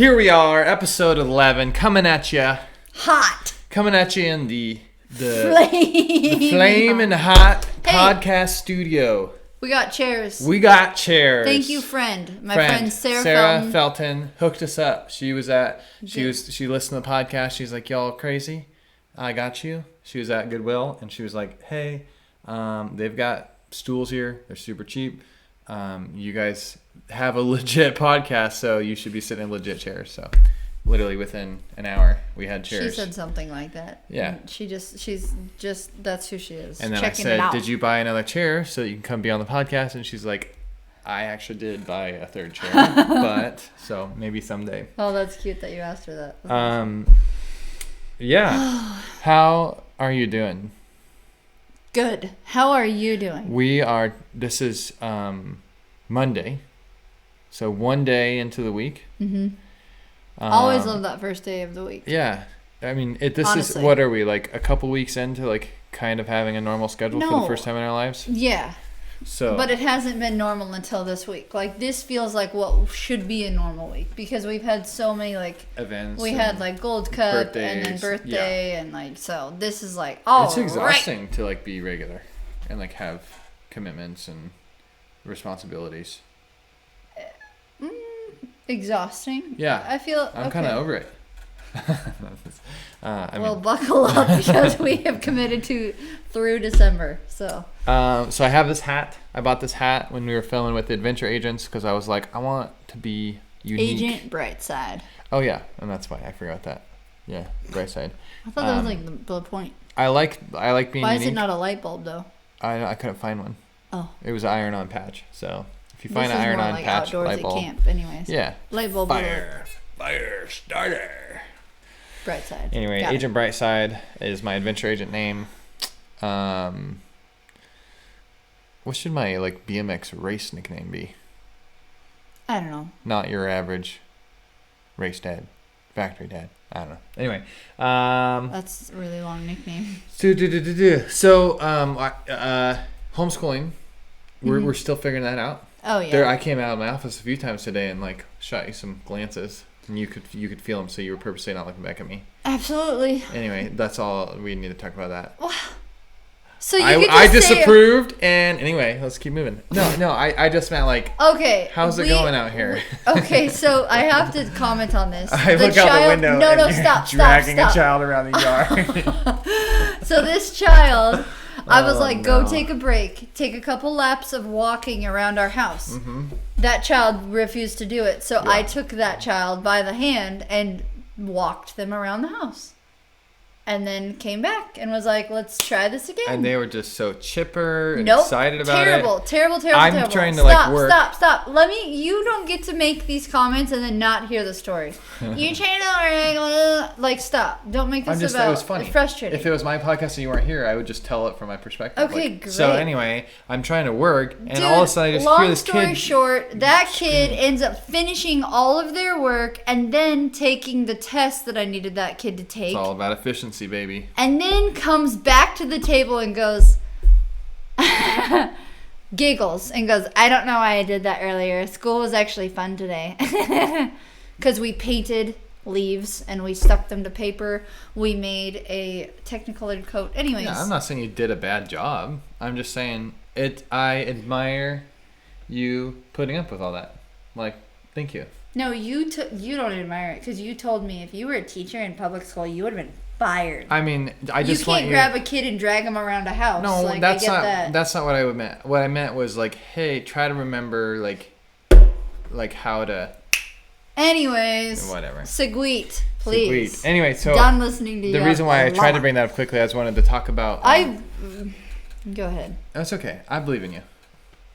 Here we are, episode 11, coming at you. Hot. Coming at you in the Flame hot podcast studio. We got chairs. Thank you, friend. My friend Sarah Felton hooked us up. She listened to the podcast. She's like, y'all crazy? I got you. She was at Goodwill and she was like, hey, they've got stools here. They're super cheap. You guys have a legit podcast, so you should be sitting in legit chairs. So literally within an hour we had chairs. She said something like that. Yeah. And she's just that's who she is. And then I said, did you buy another chair so that you can come be on the podcast? And she's like, I actually did buy a third chair, but so maybe someday. Oh, that's cute that you asked her that. Yeah. How are you doing? Good. How are you doing? This is Monday. So one day into the week. Mm-hmm. Always love that first day of the week. Yeah. I mean, Honestly. is, what are we, like a couple weeks into like kind of having a normal schedule for the first time in our lives? Yeah. So. But it hasn't been normal until this week. Like, this feels like what should be a normal week because we've had so many, like, events. We had, like, Gold Cup birthdays, and then birthday and, like, so this is, like, all It's exhausting to, like, be regular and, like, have commitments and responsibilities. Exhausting? Yeah. I feel I'm kind of over it. Buckle up because we have committed through December. So I have this hat. I bought this hat when we were filming with the Adventure Agents because I was like, I want to be unique. Agent Brightside. Oh yeah, and that's why I forgot that. Yeah, Brightside. I thought that was like the point. I like being Why unique. is it not a light bulb though? I couldn't find one. Oh. It was an iron-on patch. So if you find an an iron-on patch, light bulb. Camp, anyways. Yeah. Light bulb. Fire starter. Brightside. Anyway, Agent Brightside is my adventure agent name. What should my like BMX race nickname be? I don't know. Not your average race dad, factory dad. I don't know. Anyway, that's a really long nickname. So, homeschooling. We're still figuring that out. Oh yeah. I came out of my office a few times today and like shot you some glances, and you could feel them, so you were purposely not looking back at me. Absolutely. Anyway, that's all we need to talk about that. So I disapproved, and anyway, let's keep moving. No, I just meant like. Okay. How's it going out here? Okay, so I have to comment on this. I look out the window. No, stop. Dragging a child around the yard. So this child. I was like, go take a break. Take a couple laps of walking around our house. Mm-hmm. That child refused to do it. So I took that child by the hand and walked them around the house. And then came back and was like, let's try this again. And they were just so chipper and excited about it. Terrible. I'm trying to work. Stop. You don't get to make these comments and then not hear the story. You're trying to stop. Don't make this about. It was funny. It's frustrating. If it was my podcast and you weren't here, I would just tell it from my perspective. Okay, great. So anyway, I'm trying to work, and all of a sudden I just hear this kid. Long story short, that kid ends up finishing all of their work and then taking the test that I needed that kid to take. It's all about efficiency, baby. And then comes back to the table and goes, giggles and goes, I don't know why I did that earlier. School was actually fun today. Because we painted leaves and we stuck them to paper. We made a Technicolored coat. Anyways. Yeah, I'm not saying you did a bad job. I'm just saying I admire you putting up with all that. Like, thank you. No, you don't admire it because you told me if you were a teacher in public school, you would have been fired. I mean, I just you can't grab a kid and drag him around a house. No, like, that's I get not. that. That's not what I meant. What I meant was like, hey, try to remember like how to. Anyways, whatever. Seguit, please. Seguit. Anyway, so done listening to you. The reason why I tried to bring that up quickly, I just wanted to talk about. Go ahead. That's okay. I believe in you.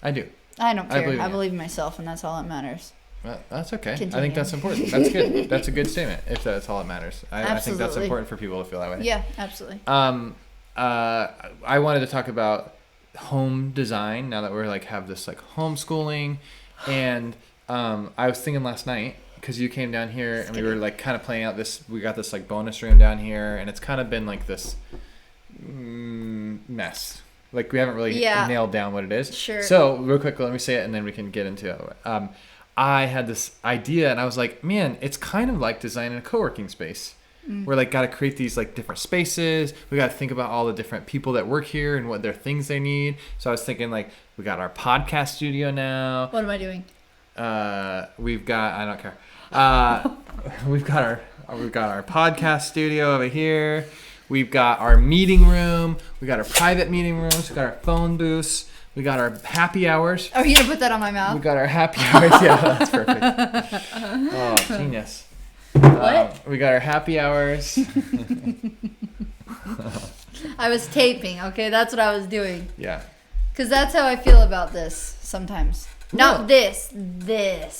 I do. I don't care. I believe in myself, and that's all that matters. Well, that's okay. Continue. I think that's important. That's good. That's a good statement. If that's all that matters, I think that's important for people to feel that way. Yeah, absolutely. I wanted to talk about home design now that we're have this homeschooling, and I was thinking last night because you came down here and we were kind of playing out this. We got this bonus room down here, and it's kind of been this mess. We haven't really nailed down what it is. Sure. So real quick, let me say it, and then we can get into it. I had this idea, and I was like, man, it's kind of like designing a co-working space. We're like got to create these like different spaces. We got to think about all the different people that work here and what their things they need. So I was thinking like we got our podcast studio now. What am I doing? We've got, I don't care. We've got our podcast studio over here. We've got our meeting room. We got our private meeting rooms. We got our phone booths. We got our happy hours. Are you gonna put that on my mouth? We got our happy hours. Yeah, that's perfect. Oh, genius. What? We got our happy hours. I was taping, okay? That's what I was doing. Yeah. Because that's how I feel about this sometimes. Not this.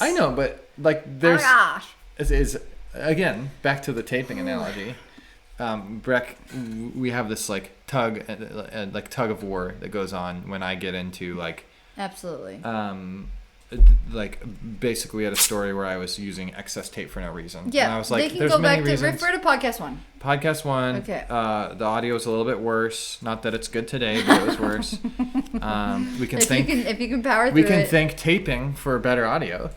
I know, but like there's... Oh my gosh. Is again, back to the taping analogy. Breck, we have this like tug of war that goes on when I get into like... Absolutely. Like basically we had a story where I was using excess tape for no reason. Yeah, and I was like, they can there's go many back reasons. refer to podcast 1. Podcast 1. Okay. The audio is a little bit worse. Not that it's good today, but it was worse. We can if you can power through we can it. thank taping for better audio.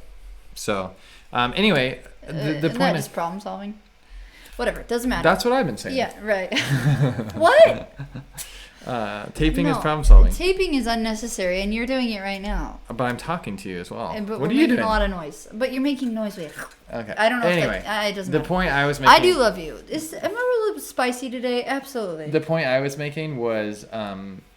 So anyway, the point is problem solving. Whatever, it doesn't matter. That's what I've been saying. Yeah, right. What? Taping is problem solving. Taping is unnecessary, and you're doing it right now. But I'm talking to you as well. But what we're are you making doing? a lot of noise. But you're making noise with it. Okay. I don't know. Anyway, it doesn't the matter. point I was making. I do love you. Am I a little spicy today? Absolutely. The point I was making was,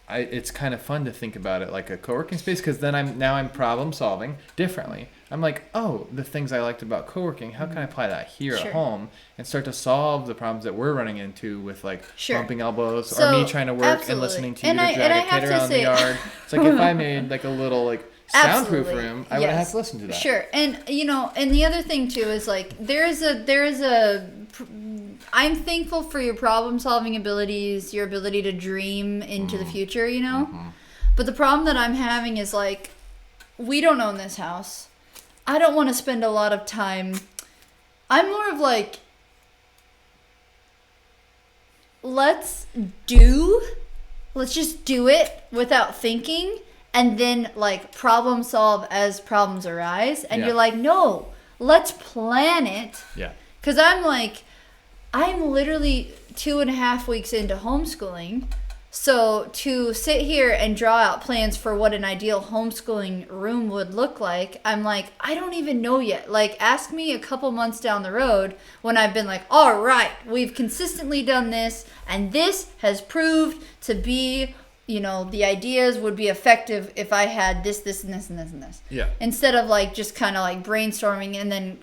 it's kind of fun to think about it like a co-working space because then I'm problem solving differently. I'm like, oh, the things I liked about co-working, how can I apply that here at home and start to solve the problems that we're running into with like bumping elbows or me trying to work and listening to you drag a kid around the yard. It's like if I made like a little like soundproof room, I would have to listen to that. Sure. And and the other thing too is like I'm thankful for your problem solving abilities, your ability to dream into the future, But the problem that I'm having is like we don't own this house. I don't want to spend a lot of time. I'm more of like, let's just do it without thinking and then like problem solve as problems arise. And you're like, no, let's plan it. Yeah. Because I'm literally 2.5 weeks into homeschooling. So to sit here and draw out plans for what an ideal homeschooling room would look like, I'm like, I don't even know yet. Like, ask me a couple months down the road when I've been like, all right, we've consistently done this, and this has proved to be, the ideas would be effective if I had this, this, and this, and this, and this. Yeah. Instead of like just kind of like brainstorming and then,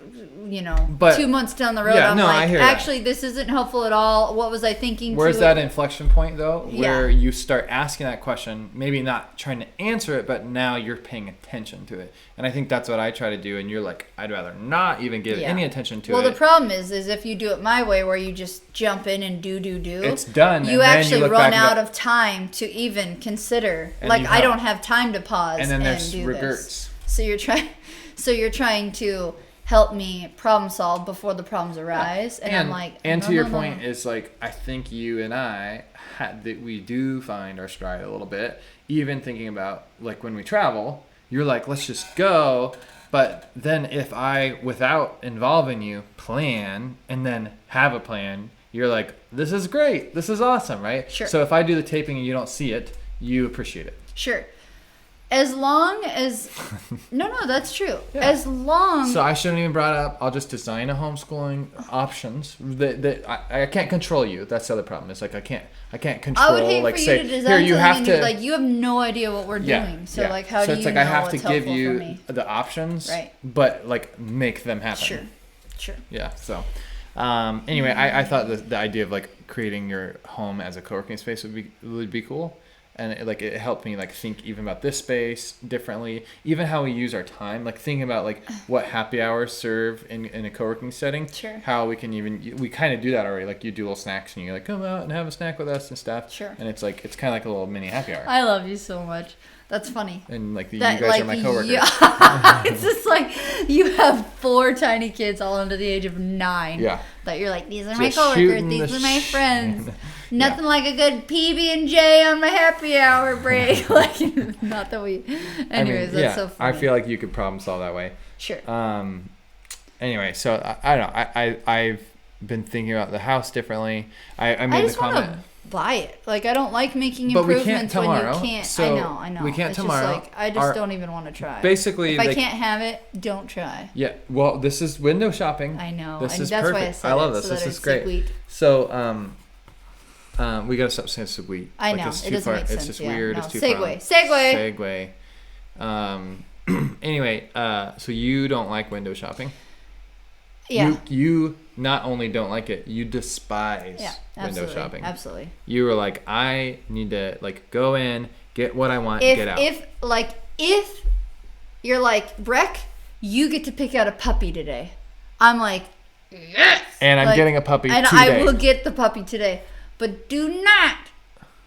but 2 months down the road, I'm like, I hear actually, this isn't helpful at all. What was I thinking? Where's that inflection point though, where Yeah. you start asking that question, maybe not trying to answer it, but now you're paying attention to it. And I think that's what I try to do. And you're like, I'd rather not even give any attention to it. Well, the problem is if you do it my way, where you just jump in and do, it's done. you actually run out of time to even consider. Like, I don't have time to pause and then there's do regrets. This. So you're trying to help me problem solve before the problems arise, and I'm like, and to your point is like, I think you and I that we do find our stride a little bit. Even thinking about like when we travel, you're like, let's just go. But then if I, without involving you, plan and then have a plan, you're like, this is great, this is awesome, right? Sure. So if I do the taping and you don't see it, you appreciate it. Sure. As long as... No, that's true. Yeah. As long... So I shouldn't even brought it up. I'll just design a homeschooling options. I can't control you. That's the other problem. It's like I can't control. I would hate like for you say, to design here you have to. like you have no idea what we're doing. So like how do you it's like know I have what's to give helpful you for me? the options, Right. But like make them happen. Sure. Yeah. So anyway, I thought the idea of like creating your home as a co-working space would be cool. And it helped me like think even about this space differently, even how we use our time, like thinking about like what happy hours serve in a co-working setting. Sure. How we kind of do that already. Like you do little snacks and you're like, come out and have a snack with us and stuff. Sure. And it's like, it's kind of like a little mini happy hour. I love you so much. That's funny. And like you guys are my coworkers. It's just like you have 4 tiny kids all under the age of 9. Yeah. That you're like, these are Just my coworkers, shooting these the are my friends. Nothing like a good PB&J on my happy hour break. Like, not that we. Anyways, that's so funny. I feel like you could problem solve that way. Sure. Anyway, so I don't know. I've been thinking about the house differently. I made the comment. Buy it. Like, I don't like making but improvements we can't tomorrow, when you can't. so I know. We can't it's tomorrow. Just like, I just don't even want to try. Basically, if I can't have it, don't try. Yeah. Well, this is window shopping. I know. This is that's perfect. Why I said I love it, this. so this that is it's great. sweet. So, we gotta stop saying sweet. I know. It's it too doesn't far. make sense. It's just weird. No. It's too Segue. Anyway, so you don't like window shopping. Yeah. You not only don't like it, you despise window shopping. Absolutely. You were like, I need to like go in, get what I want, get out. If you're like, Breck, you get to pick out a puppy today. I'm like, yes. And I'm getting a puppy today. I will get the puppy today. But do not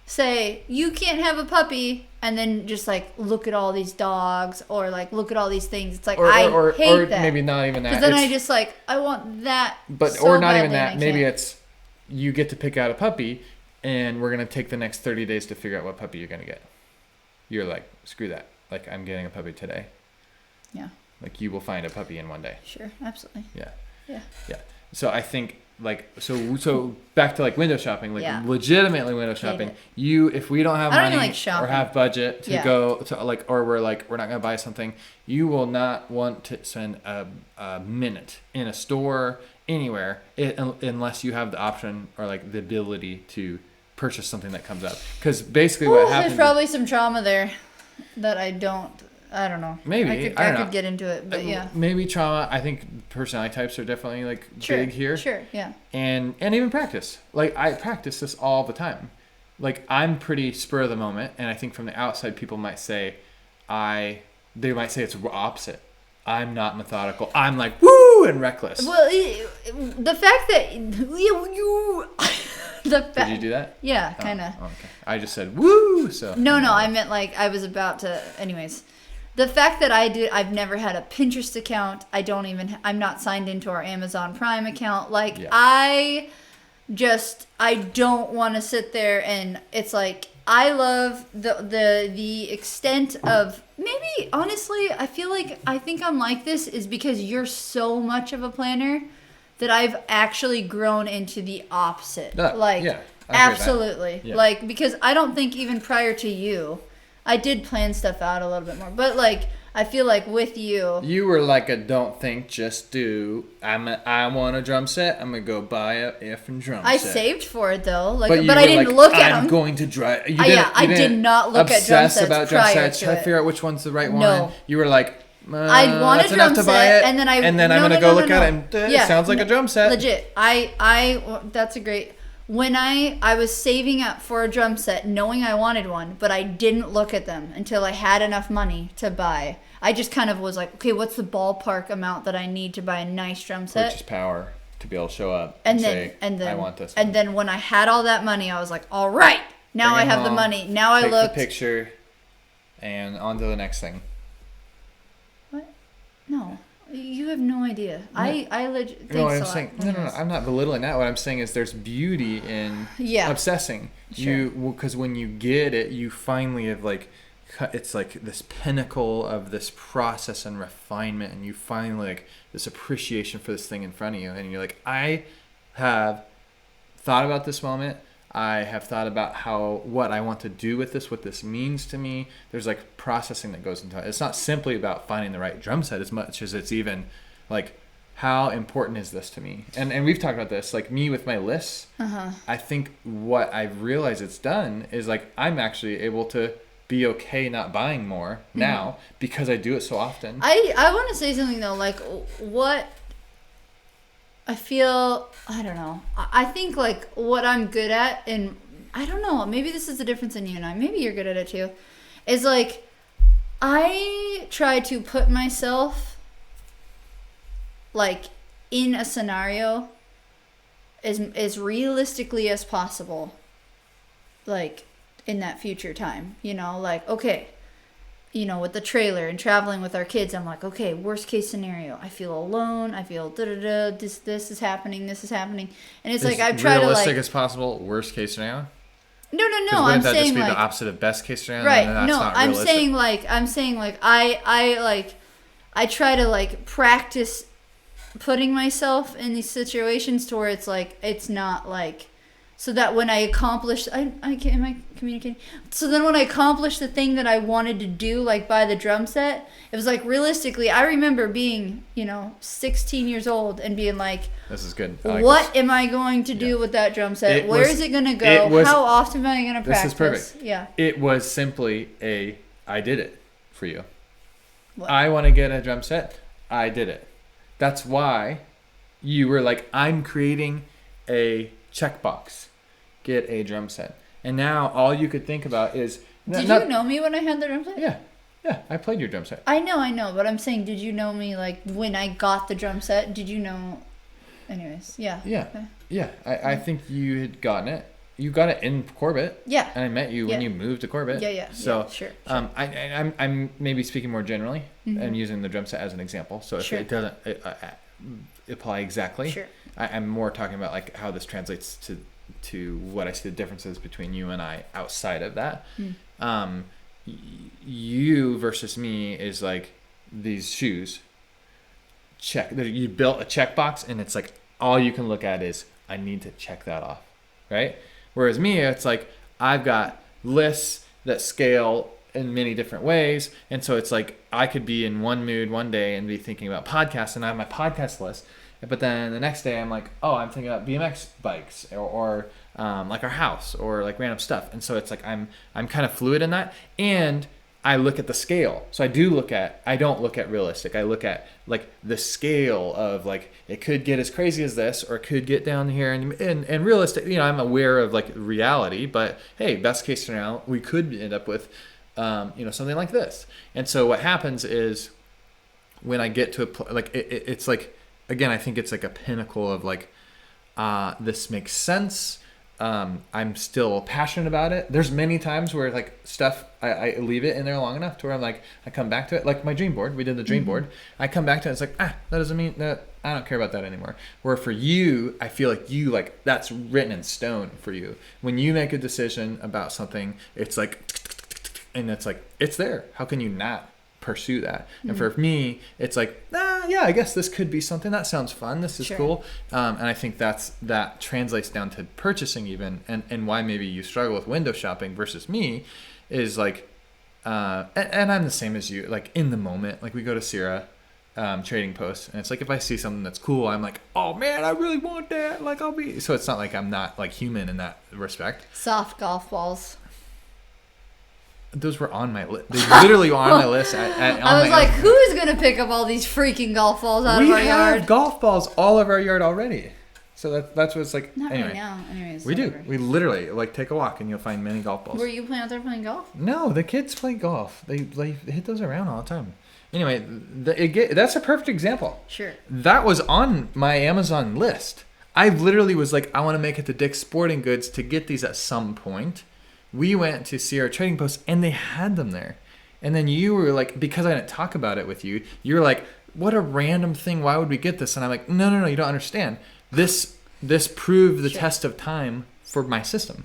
say you can't have a puppy and then just like look at all these dogs or like look at all these things. It's like I hate that. Or maybe not even that. Because then I just like I want that. But so or not badly even that. Maybe can't. it's you get to pick out a puppy, and we're gonna take the next 30 days to figure out what puppy you're gonna get. You're like, screw that. Like, I'm getting a puppy today. Yeah. Like, you will find a puppy in one day. Sure, absolutely. Yeah. Yeah. Yeah. So I think like so back to like window shopping, like legitimately window shopping. If we don't have money or have budget to go to like, or we're not gonna buy something, you will not want to spend a minute in a store anywhere unless you have the option or like the ability to purchase something that comes up. Because basically what happens, there's probably some trauma there that I don't know. Maybe I could get into it, but yeah. Maybe trauma. I think personality types are definitely like big here. Sure, yeah. And even practice. Like, I practice this all the time. Like, I'm pretty spur of the moment, and I think from the outside people might say they might say it's the opposite. I'm not methodical. I'm like woo and reckless. Well, the fact that you Did you do that? Yeah, kind of. Oh, okay. I just said woo. So no, I meant like I was about to. Anyways, the fact that I've never had a Pinterest account. I'm not signed into our Amazon Prime account. Like I don't want to sit there and it's like I love the extent of maybe honestly I think I'm like this is because you're so much of a planner that I've actually grown into the opposite. Absolutely. Yeah. Like, because I don't think even prior to you, I did plan stuff out a little bit more. But like, I feel like with you were like a don't think, just do. I want a drum set. I'm gonna go buy a effing drum set. I saved for it though. Like, but I didn't look at them. I'm going to try. I did not look at drum sets about drum prior sets. to Try it. to figure out which one's the right one. No. You were like, I want a drum set, and then I'm gonna go look at it. And it sounds like a drum set. Legit. That's a great. When I was saving up for a drum set, knowing I wanted one, but I didn't look at them until I had enough money to buy. I just kind of was like, okay, what's the ballpark amount that I need to buy a nice drum set? Purchase power to be able to show up and say, then I want this one. And then when I had all that money, I was like, all right, now I have the money. Now I looked. Take the picture, and on to the next thing. What? No. You have no idea. No. I legit. No, what I'm saying. No. I'm not belittling that. What I'm saying is there's beauty in obsessing. Sure. Because when you get it, you finally have like, it's like this pinnacle of this process and refinement, and you finally like this appreciation for this thing in front of you, and you're like, I have thought about this moment. I have thought about what I want to do with this, what this means to me. There's like processing that goes into it. It's not simply about finding the right drum set as much as it's even like, how important is this to me? And we've talked about this, like me with my lists. I think what I've realized it's done is like, I'm actually able to be okay not buying more now because I do it so often. I want to say something though, like what I feel, I don't know. I think like what I'm good at, and I don't know, maybe this is the difference in you and I, maybe you're good at it too, is like I try to put myself like in a scenario as realistically as possible, like in that future time, you know, like, okay, with the trailer and traveling with our kids, I'm like, okay, worst case scenario. I feel alone. I feel this is happening. This is happening. And it's like, I've tried to realistic as possible. Worst case scenario? No. I'm saying just be the opposite of best case scenario. Right. That's No, not I'm realistic. saying I try to like practice putting myself in these situations to where it's like, it's not like, so that when I accomplish, am I communicating? So then when I accomplished the thing that I wanted to do, like buy the drum set, it was like realistically, I remember being, 16 years old and being like, this is good. What am I going to do with that drum set? Where is it going to go? How often am I going to practice? This is perfect. Yeah. It was simply I did it for you. What? I want to get a drum set. I did it. That's why you were like, I'm creating a checkbox. Get a drum set. And now all you could think about is... Did you know me when I had the drum set? Yeah. Yeah, I played your drum set. I know. But I'm saying, did you know me like when I got the drum set? Did you know... Anyways, yeah. Yeah. Okay. Yeah. I think you had gotten it. You got it in Corbett. Yeah. And I met you when you moved to Corbett. Yeah. So, sure. I'm maybe speaking more generally and using the drum set as an example. So if it doesn't apply exactly, sure. I'm more talking about like how this translates to what I see the differences between you and I outside of that. You versus me is like these shoes. You built a checkbox and it's like all you can look at is I need to check that off, right? Whereas me, it's like I've got lists that scale in many different ways, and so it's like I could be in one mood one day and be thinking about podcasts, and I have my podcast list, but then the next day I'm like, oh, I'm thinking about BMX bikes or like our house or like random stuff, and so it's like I'm kind of fluid in that, and I look at the scale. So I don't look at realistic. I look at like the scale of like, it could get as crazy as this, or it could get down here and realistic, I'm aware of like reality, but hey, best case scenario, we could end up with, something like this. And so what happens is when I get to it's like, again, I think it's like a pinnacle of like, this makes sense. I'm still passionate about it. There's many times where like stuff, I leave it in there long enough to where I'm like, I come back to it. Like my dream board, we did the dream board. I come back to it. It's like, that doesn't mean that I don't care about that anymore. Where for you, I feel like that's written in stone for you. When you make a decision about something, it's like, and it's like, it's there. How can you not pursue that? And for me, it's like, I guess this could be something that sounds fun. This is cool. And I think that translates down to purchasing even, and why maybe you struggle with window shopping versus me is like, and I'm the same as you, like in the moment, like we go to Sierra Trading Post, and it's like, if I see something that's cool, I'm like, oh man, I really want that. Like so it's not like I'm not like human in that respect. Soft golf balls. Those were on my list. They literally were on my list. I was like, who is going to pick up all these freaking golf balls out of our yard? We have golf balls all over our yard already. So that's what it's like. Not right now. Anyways, we do. We literally like take a walk and you'll find many golf balls. Were you out there playing golf? No, the kids play golf. They hit those around all the time. Anyway, that's a perfect example. Sure. That was on my Amazon list. I literally was like, I want to make it to Dick's Sporting Goods to get these at some point. We went to Sierra Trading Post and they had them there. And then you were like, because I didn't talk about it with you, you were like, what a random thing. Why would we get this? And I'm like, no, you don't understand. This proved the test of time for my system.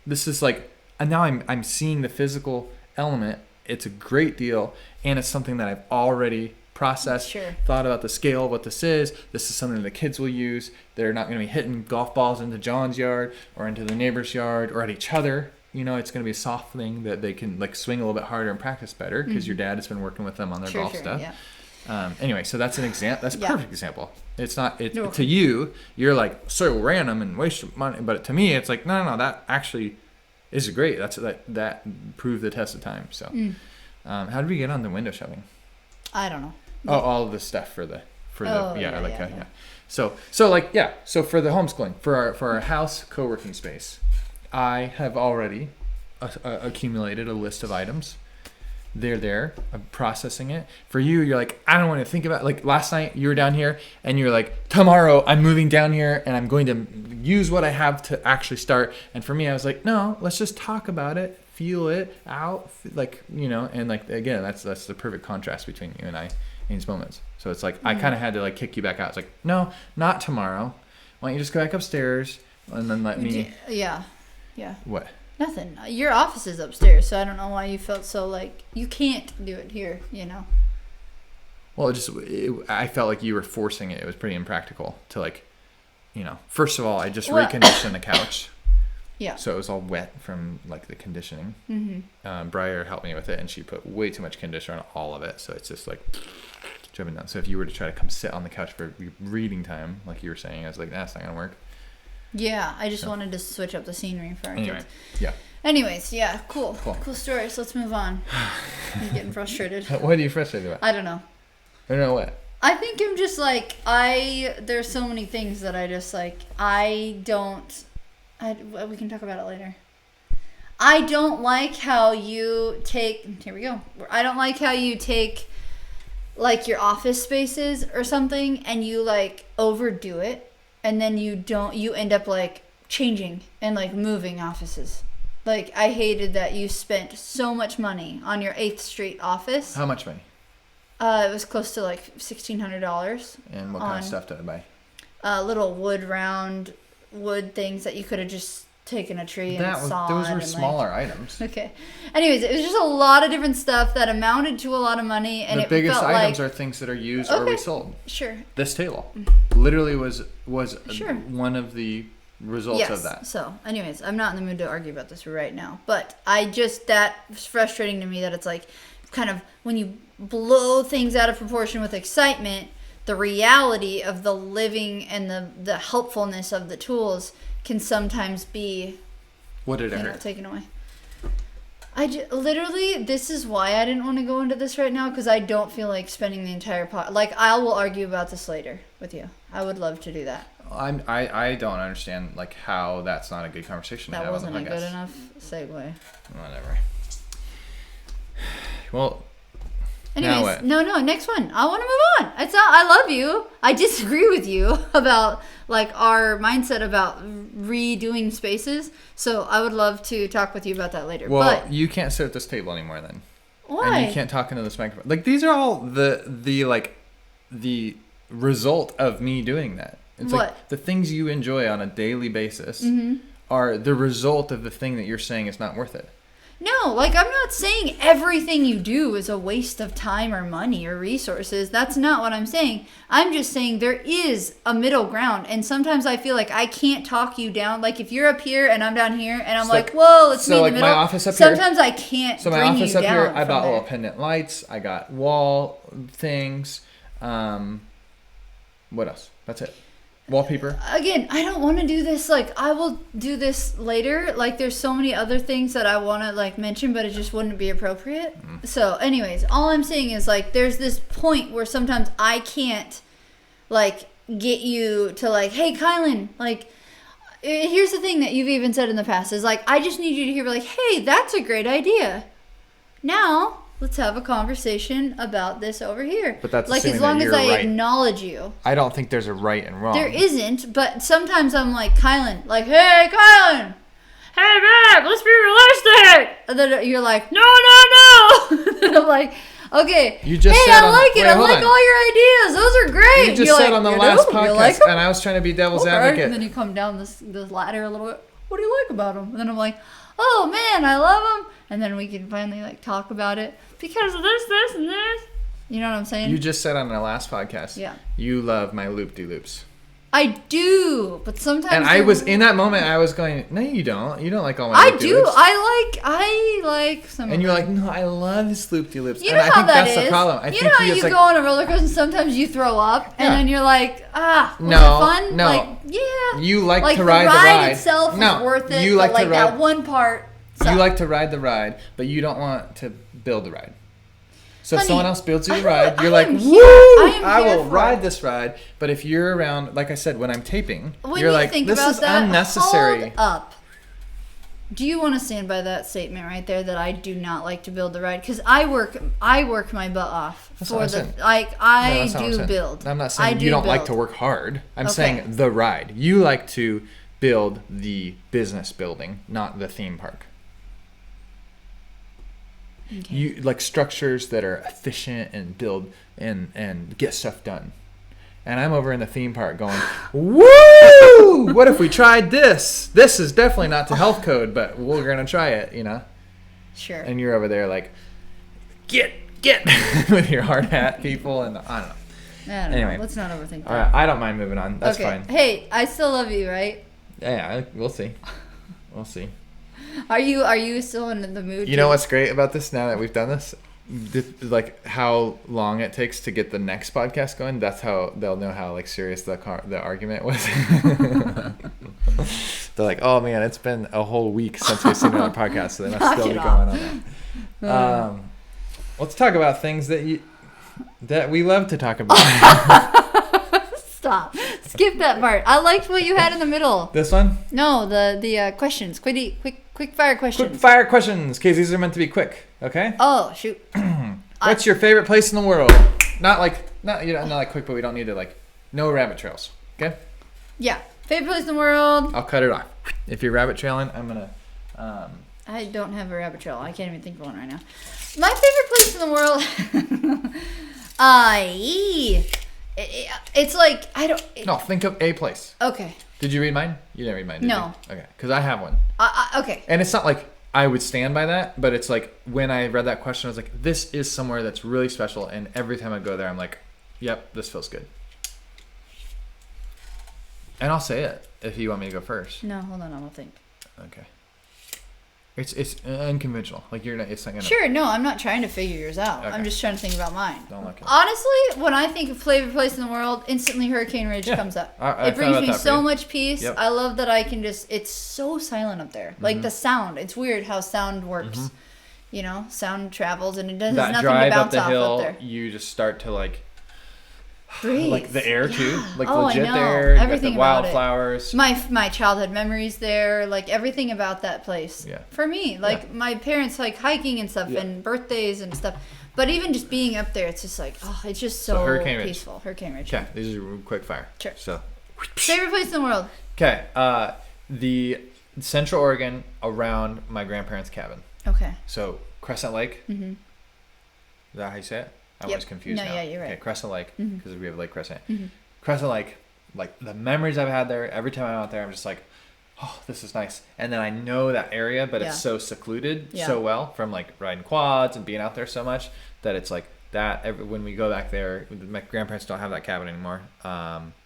This is like, and now I'm seeing the physical element. It's a great deal. And it's something that I've already processed, thought about the scale of what this is. This is something that the kids will use. They're not going to be hitting golf balls into John's yard or into the neighbor's yard or at each other. It's going to be a soft thing that they can like swing a little bit harder and practice better because your dad has been working with them on their golf stuff. Yeah. Anyway, so that's an example. That's a perfect example. It's not. To you, you're like so random and waste of money, but to me, it's like no. That actually is great. That proved the test of time. So, how did we get on the window shopping? I don't know. Oh, all of the stuff for the So for the homeschooling for our house co-working space. I have already accumulated a list of items. They're there. I'm processing it. For you, you're like, I don't want to think about it. Like last night, you were down here and you're like, tomorrow I'm moving down here and I'm going to use what I have to actually start. And for me, I was like, no, let's just talk about it. feel it out, like, you know, and like, again, that's the perfect contrast between you and I in these moments. So it's like, I kind of had to like kick you back out. It's like, no, not tomorrow. Why don't you just go back upstairs and then let me. Yeah. What? Nothing. Your office is upstairs, so I don't know why you felt so like you can't do it here, you know. Well, I felt like you were forcing it. It was pretty impractical to like, you know, first of all, I just reconditioned the couch. Yeah. So it was all wet from like the conditioning. Mm-hmm. Briar helped me with it, and she put way too much conditioner on all of it. So it's just like jumping down. So if you were to try to come sit on the couch for reading time, like you were saying, I was like, that's not going to work. Yeah. I just wanted to switch up the scenery for our kids. Yeah. Anyways, yeah. Cool story. So let's move on. I'm getting frustrated. What are you frustrated about? I don't know. I don't know what. I think I'm just like, there's so many things that I just like, we can talk about it later. I don't like how you take, here we go. I don't like how you take like your office spaces or something and you like overdo it. And then you end up like changing and like moving offices. Like I hated that you spent so much money on your 8th Street office. How much money? It was close to like $1,600. And what kind of stuff did I buy? Little round wood things that you could have just taken a tree and sawed. Those were smaller items. Okay. Anyways, it was just a lot of different stuff that amounted to a lot of money, and the biggest items are things that are used or resold. Sure. This table literally was one of the results of that. So, anyways, I'm not in the mood to argue about this right now, but that was frustrating to me that it's like kind of when you blow things out of proportion with excitement, the reality of the living and the helpfulness of the tools can sometimes be taken away. Literally, this is why I didn't want to go into this right now, because I don't feel like spending the entire like I will argue about this later with you. I would love to do that. I don't understand like how that's not a good conversation. That wasn't a good enough segue. Whatever. Well, anyways, no, next one. I want to move on. I love you. I disagree with you about like our mindset about redoing spaces. So I would love to talk with you about that later. Well, but you can't sit at this table anymore then. Why? And you can't talk into this microphone. Like these are all the result of me doing that. It's what? Like the things you enjoy on a daily basis are the result of the thing that you're saying is not worth it. No, like I'm not saying everything you do is a waste of time or money or resources. That's not what I'm saying. I'm just saying there is a middle ground, and sometimes I feel like I can't talk you down. Like if you're up here and I'm down here, and I'm like, whoa, let's meet in the middle. My office up here. Sometimes I can't. So my office up here, I bought little pendant lights. I got wall things. What else? That's it. Wallpaper. Again, I don't want to do this. Like, I will do this later. Like, there's so many other things that I want to, like, mention, but it just wouldn't be appropriate. So, anyways, all I'm saying is, like, there's this point where sometimes I can't, like, get you to, like, hey, Kylan, like, here's the thing that you've even said in the past is, like, I just need you to hear, like, hey, that's a great idea. Now, let's have a conversation about this over here. But that's like as long as I acknowledge you. I don't think there's a right and wrong. There isn't, but sometimes I'm like, Kylan, like, hey, Kylan, hey, Breck, let's be realistic. And then you're like, no. And I'm like, okay, you just hey, I like it. I like all your ideas. Those are great. You just said on the last podcast, and I was trying to be devil's advocate. And then you come down this ladder a little bit. What do you like about them? And then I'm like, oh, man, I love them. And then we can finally, like, talk about it. Because of this, and this. You know what I'm saying? You just said on our last podcast, you love my loop-de-loops. I do, but sometimes... And I was, in that moment, I was going, no, you don't. You don't like all my loop-de-loops. I like some And you're like, no, I love his loop-de-loops. You know and I think that's the problem. You know how you go on a roller coaster and sometimes you throw up, and then you're like, was it fun? No. Like, yeah. You like to ride the ride. The ride itself is worth it, you like but to like ride, that one part... You like to ride the ride, but you don't want to build the ride. So if someone else builds you the ride, you're like, woo! I will ride this ride. But if you're around, like I said, when I'm taping, you're like, this is unnecessary. Hold up. Do you want to stand by that statement right there that I do not like to build the ride? Because I work my butt off for the I do build. I'm not saying you don't like to work hard. I'm saying the ride. You like to build the business building, not the theme park. Okay. You like structures that are efficient and build and get stuff done. And I'm over in the theme park going, woo! What if we tried this? This is definitely not the health code, but we're gonna try it, you know. Sure. And you're over there like, get with your hard hat people, and I don't know. Anyway, let's not overthink that. All right, I don't mind moving on. That's fine. Hey, I still love you, right? Yeah, we'll see. We'll see. Are you still in the mood? You know what's great about this now that we've done this? Like how long it takes to get the next podcast going. That's how they'll know how like serious the argument was. They're like, oh man, it's been a whole week since we've seen another podcast, so they must still be going on that. Let's talk about things that we love to talk about. Stop. Skip that part. I liked what you had in the middle. This one? No, the questions. Quick fire questions. Quick fire questions. Okay, these are meant to be quick. Okay. Oh shoot. What's your favorite place in the world? Not like quick, but we don't need to like no rabbit trails. Okay. Yeah. Favorite place in the world. I'll cut it off. If you're rabbit trailing, I'm gonna. I don't have a rabbit trail. I can't even think of one right now. My favorite place in the world. It's like I don't. No, think of a place. Okay. Did you read mine? You didn't read mine, did No. you? Okay, because I have one. Okay. And it's not like I would stand by that, but it's like when I read that question, I was like, this is somewhere that's really special, and every time I go there, I'm like, yep, this feels good. And I'll say it if you want me to go first. No, hold on, I'll think. Okay. It's unconventional. Like you're not. It's not gonna. Sure, no, I'm not trying to figure yours out. Okay. I'm just trying to think about mine. Don't look at it. Honestly, when I think of favorite place in the world, instantly Hurricane Ridge comes up. It brings me so much peace. Yep. I love that I can just. It's so silent up there. Like the sound. It's weird how sound works. Mm-hmm. You know, sound travels and it does nothing to bounce off up there. You just start to like. Breathe. Like the air too, like oh, legit I know. there. Everything the about wildflowers. It. My childhood memories there, like everything about that place. Yeah. For me, like my parents like hiking and stuff and birthdays and stuff. But even just being up there, it's just like it's just so peaceful. Hurricane Ridge. Okay, these are quick fire. Sure. So. Favorite place in the world. Okay, the Central Oregon around my grandparents' cabin. Okay. So Crescent Lake. Mm-hmm. Is that how you say it? I'm always confused now. Yeah, you're right. Okay, Crescent Lake, because we have Lake Crescent. Mm-hmm. Crescent Lake, like the memories I've had there, every time I'm out there, I'm just like, oh, this is nice. And then I know that area, but it's so secluded so well from like riding quads and being out there so much that it's like that. When we go back there, my grandparents don't have that cabin anymore.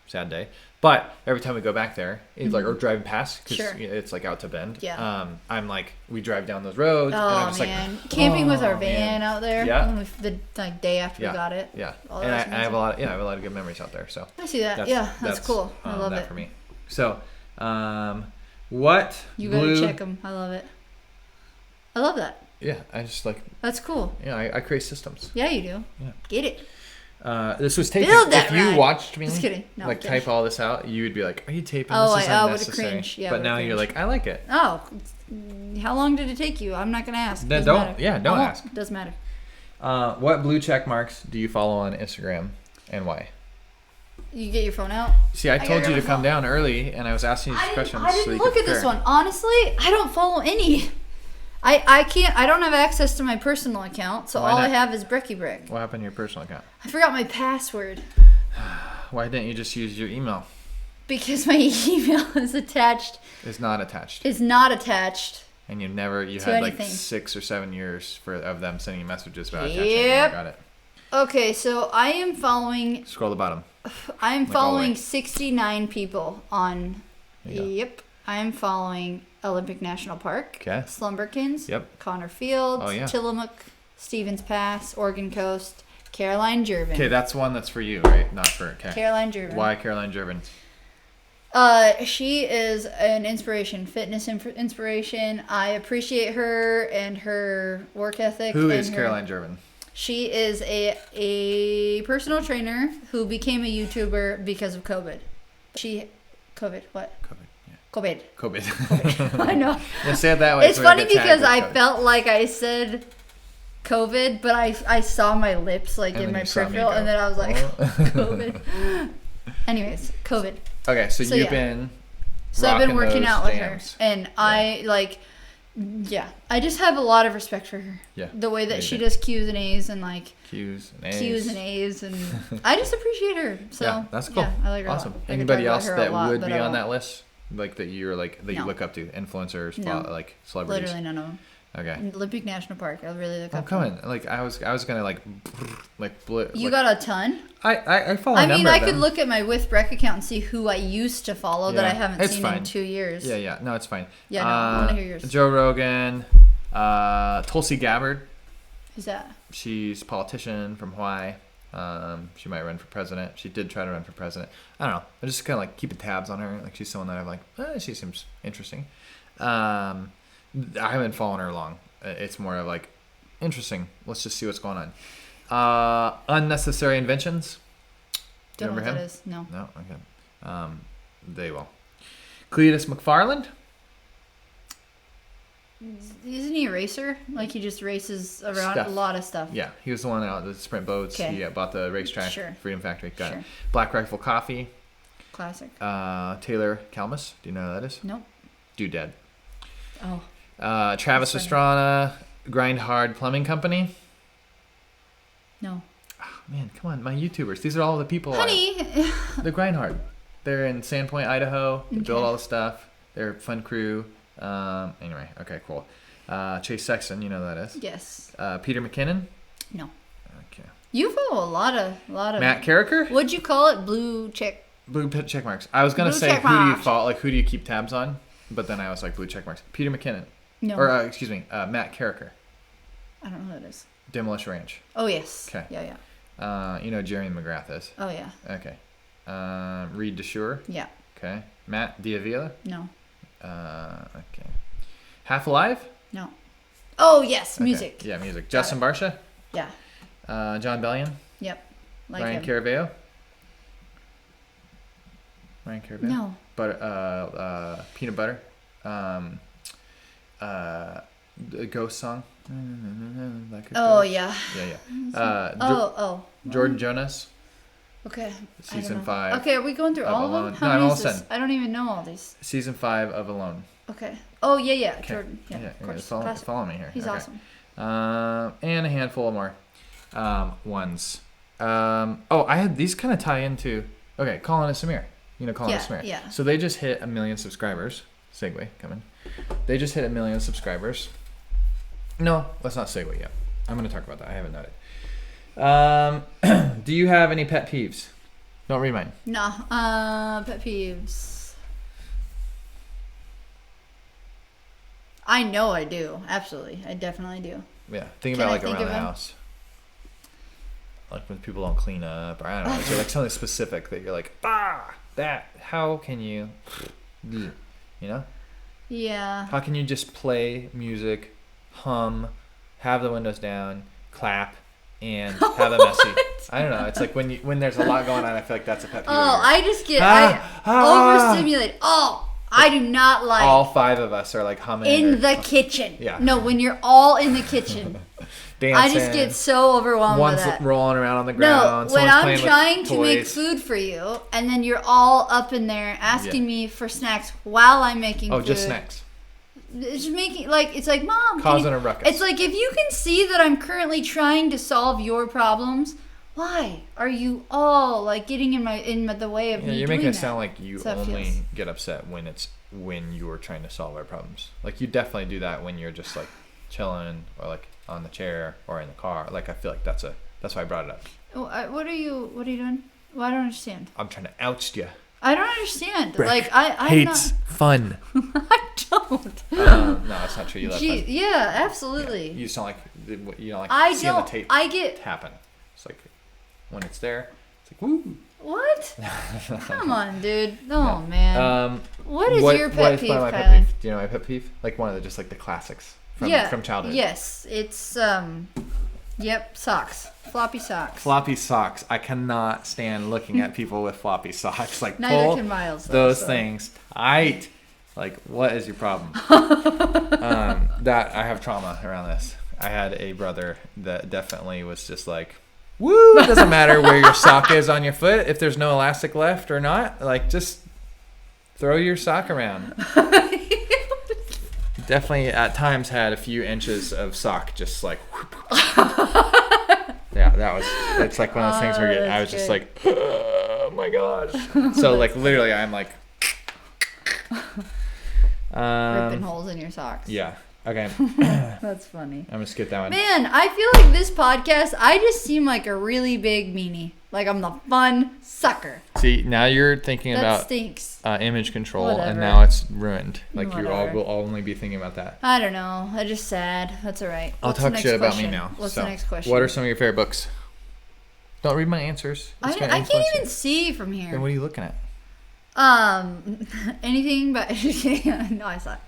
Sad day. But every time we go back there, it's like, or driving past, because it's like out to Bend. Yeah. I'm like, we drive down those roads. Oh, and I'm just man. like, camping with our van out there. Yeah. The day after we got it. Yeah. Oh, and I have a lot of good memories out there. So I see that. That's cool. I love that it. for me. So, what? You gotta check them. I love it. I love that. Yeah, I just like. That's cool. Yeah, I create systems. Yeah, you do. Yeah. Get it. This was taped. If you watched me, just kidding. No, like type all this out, you would be like, "Are you taping? Oh, this is unnecessary." would cringe. Yeah, but now you're like, "I like it." Oh, how long did it take you? I'm not gonna ask. Don't ask. Doesn't matter. What blue check marks do you follow on Instagram, and why? You get your phone out. See, I told you to come down early, and I was asking you these questions. I didn't look at this one. Honestly, I don't follow any. I can't. I don't have access to my personal account, so all I have is Brecky Breck. What happened to your personal account? I forgot my password. Why didn't you just use your email? Because my email is attached. It's not attached. It's not attached. And you had like 6 or 7 years of them sending you messages about attaching. Yep. I got it. Okay, so I am following. Scroll to the bottom. I am following 69 people on. Yep. I am following Olympic National Park. Okay. Slumberkins. Yep. Connor Fields. Oh, yeah. Tillamook. Stevens Pass. Oregon Coast. Caroline Jervin. Okay, that's one that's for you, right? Not for Caroline Jervin. Why Caroline Jervin? She is an inspiration, fitness inspiration. I appreciate her and her work ethic. Who is Caroline Jervin? She is a personal trainer who became a YouTuber because of COVID. COVID, what? COVID. I know. Yeah, say it that way. It's funny because I felt like I said COVID, but I saw my lips like in my peripheral, and then I was like, COVID. Anyways, COVID. Okay, so you've been. So I've been working out with her, and yeah. I like Yeah, I just have a lot of respect for her. Yeah. The way that she does Q's and A's and like Q's and A's, and I just appreciate her. So yeah, that's cool. Yeah, I like her. Awesome. A lot. Anybody else that would be on that list, like that you're like that you No. look up to, influencers, No. like celebrities? Literally none of them. Okay. Olympic National Park. I really look up. Oh, come on. Like I was gonna like You got a ton. I follow. I mean, I could look at my With Breck account and see who I used to follow that I haven't it's seen fine. in 2 years. Yeah. No, it's fine. Yeah, no, I want to hear yours. Joe Rogan, Tulsi Gabbard. Who's that? She's a politician from Hawaii. She might run for president. She did try to run for president. I don't know. I just kind of like keeping tabs on her. Like she's someone that I'm like, she seems interesting. I haven't followed her long. It's more of like, interesting. Let's just see what's going on. Unnecessary Inventions. Don't know what Remember that him? is. No. No? Okay. They will. Cletus McFarland. Isn't he a racer? Like he just races around a lot of stuff. Yeah, he was the one out the sprint boats. Okay. He bought the racetrack, Freedom Factory. Got it. Black Rifle Coffee. Classic. Taylor Kalmus. Do you know who that is? Nope. Do Dead. Oh. Travis Pastrana. Grind Hard Plumbing Company. No. Oh, man, come on, my YouTubers. These are all the people. Honey. The Grind Hard. They're in Sandpoint, Idaho. They build all the stuff. They're a fun crew. Anyway, okay, cool. Chase Sexton, you know who that is? Yes. Peter McKinnon? No. Okay. You follow a lot of Matt Carricker? What'd you call it? Blue check. Blue check marks. I was gonna Blue say check who do you marks. follow, like who do you keep tabs on? But then I was like blue check marks. Peter McKinnon. No. Or excuse me, Matt Carricker. I don't know who that is. Demolition Ranch. Oh yes. Okay. Yeah. You know Jerry McGrath is. Oh yeah. Okay. Reed DeShure. Yeah. Okay. Matt Diavila. No. Okay. Half Alive? No. Oh yes, Okay. music. Yeah, music. Justin Barsha? Yeah. John Bellion? Yep. Like Ryan him. Caraveo? Ryan Caraveo? No. But peanut butter. The Ghost song. Like a Oh ghost. yeah. Yeah. Jordan Jonas. Okay. Season 5. Okay, are we going through of all of them? Alone. How No, I'm many all is this? set. I don't even know all these. Season 5 of Alone. Okay. Oh yeah. Okay. Jordan. Yeah. Of course. Follow me here. He's Okay. awesome. And a handful of more ones. I had these kind of tie into. Okay, Colin and Samir. You know Colin and Samir. Yeah. So they just hit 1 million subscribers. Segue coming. They just hit 1 million subscribers. No, let's not segue yet. I'm going to talk about that. I haven't noted. Do you have any pet peeves? Don't read mine. No. Pet peeves. I know I do. Absolutely. I definitely do. Yeah. Think Can about I like think around of the them? house. Like when people don't clean up, or I don't know. It's like something specific that you're like, how can you, you know? Yeah. How can you just play music, hum, have the windows down, clap, and have a messy? I don't know. It's like when there's a lot going on, I feel like that's a pet peeve. Oh, I just get overstimulated. Oh, I do not like all 5 of us are like humming in the kitchen. Yeah. No, when you're all in the kitchen. dancing. I just get so overwhelmed One's with that. rolling around on the No, ground. when someone's I'm playing with trying to make toys. food for you, and then you're all up in there asking me for snacks while I'm making food. Oh, just snacks. It's just making it's like, Mom, Causing a ruckus. It's like, if you can see that I'm currently trying to solve your problems, why are you all like getting in the way of me You're doing making it that? sound like you That's how it only feels. get upset when you're trying to solve our problems. Like you definitely do that when you're just like chilling or like on the chair or in the car. Like I feel like that's why I brought it up. What are you doing? Well, I don't understand. I'm trying to oust you. I don't understand. Breck like I'm hates fun. I don't. No, that's not true. You love fun. Yeah, absolutely. You just don't like I seeing don't. the tape I get happen. It's like when it's there, it's like woo. what? Come on, dude. Oh man. What is your what pet is peeve, my pet Kylan? peeve? Do you know my pet peeve? Like one of the like the classics from childhood. Yes, it's yep, socks. Floppy socks. Floppy socks. I cannot stand looking at people with floppy socks. Like Neither pull can Miles, though, those so. things. Like, what is your problem? That I have trauma around this. I had a brother that definitely was just like, woo, it doesn't matter where your sock is on your foot, if there's no elastic left or not, like just throw your sock around. definitely at times had a few inches of sock just like. Yeah, that was. It's like one of those things where I was just like, oh my gosh. So like literally, I'm like. Ripping holes in your socks. Yeah. Okay. That's funny. I'm gonna skip that one. Man, I feel like this podcast, I just seem like a really big meanie. Like I'm the fun sucker. See, now you're thinking That about stinks. Image control, Whatever. and now it's ruined. Like you Whatever. will only be thinking about that. I don't know. I'm just sad. That's all right. I'll What's the talk next shit about question? me now. What's So, the next question? What are some of your favorite books? Don't read my answers. I It's gonna can't influence even you. see from here. Then what are you looking at? Anything but no, I saw it.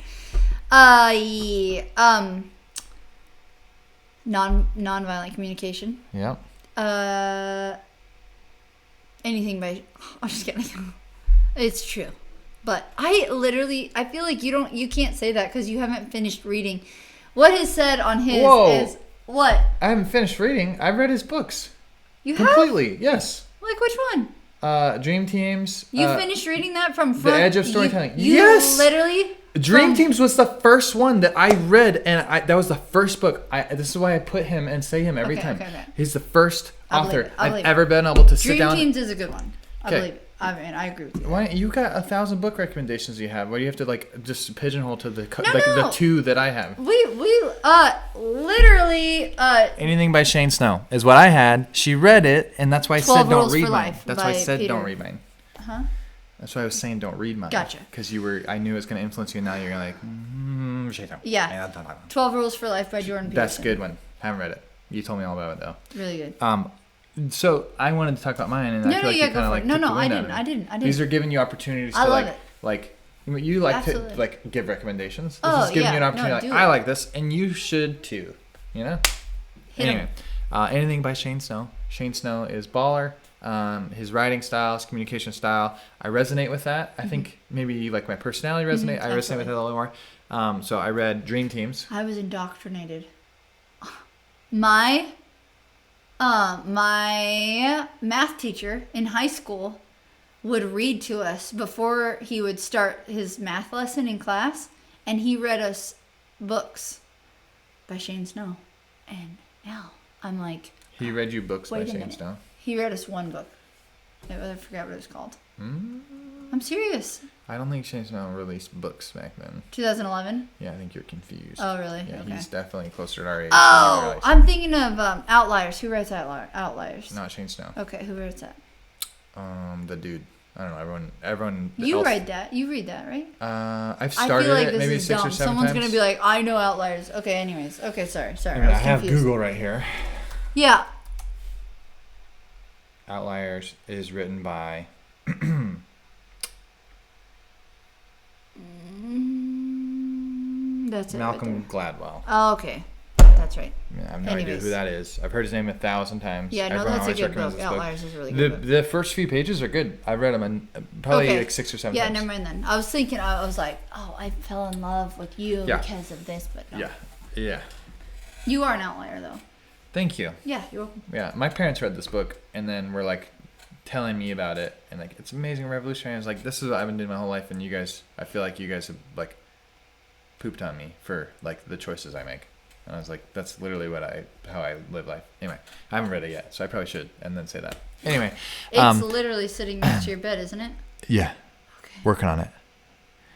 Non-violent communication. Yeah. Anything by I'm just kidding. It's true. But I feel like you can't say that because you haven't finished reading. What is said on his is what? I haven't finished reading. I've read his books. You have? Completely, yes. Like which one? Dream Teams. You finished reading that from The Edge of Storytelling. You Yes! literally Dream Teams was the first one that I read, and that was the first book. This is why I put him and say him every time. Okay. He's the first I'll believe author it. I'll I've ever been able to sit Dream down. Teams is a good one. I Okay. believe it. I mean, I agree with you. Why you got 1,000 book recommendations you have? Why do you have to like just pigeonhole to the No. the two that I have? We literally Anything by Shane Snow is what I had. She read it, and that's why I 12 said don't Rules read for mine. Life That's why I by said Peter. don't read mine. Huh? That's why I was saying don't read mine. Gotcha. Because I knew it was going to influence you, and now you're like, Shane Snow. Yeah. 12 Rules for Life by Jordan Peterson. That's a good one. Haven't read it. You told me all about it though. Really good. So I wanted to talk about mine, and I feel like you kind of like No, took the I wind out of didn't. it. I didn't. These are giving you opportunities I to love it. like you like Absolutely. to like give recommendations. This Oh, is giving yeah. you an opportunity. No, like do I it. like this, and you should too. You know. Hit 'em. Anyway, anything by Shane Snow. Shane Snow is baller. His writing style, his communication style, I resonate with that. I think maybe like my personality resonate. I resonate with it a little more. So I read Dream Teams. I was indoctrinated. My math teacher in high school would read to us before he would start his math lesson in class, and he read us books by Shane Snow. And now I'm like, He read you books by wait a Shane minute. Snow. He read us one book. I forgot what it was called. I'm serious. I don't think Shane Snow released books back then. 2011. Yeah, I think you're confused. Oh, really? Yeah, Okay. he's definitely closer to our age. Oh, I'm thinking of Outliers. Who writes Outliers? Not Shane Snow. Okay, who writes that? The dude. I don't know. Everyone. You else, read that. You read that, right? I've I started feel like it this maybe is 6 dumb. or 7 Someone's times. gonna be like, I know Outliers. Okay, anyways. Okay, sorry. I mean, I have confused. Google right here. Yeah. Outliers is written by. That's it. Malcolm Right Gladwell. oh, okay. That's right. I have no idea Anyways. who that is. I've heard his name 1,000 times. Yeah, no, Everyone that's a always good recommends book. this Outliers is a really good book. The first few pages are good. I've read them probably Okay. like 6 or 7 Yeah, times. never mind then. I was thinking, I was like, oh, I fell in love with you Yeah. because of this, but no. Yeah. You are an outlier, though. Thank you. Yeah, you're welcome. Yeah, my parents read this book and then were like telling me about it and like it's amazing, revolutionary. I was like, this is what I've been doing my whole life, and you guys, I feel like you guys have like pooped on me for like the choices I make. And I was like, that's literally how I live life. Anyway, I haven't read it yet, so I probably should and then say that. Anyway, It's literally sitting next to your bed, isn't it? yeah, Okay. working on it.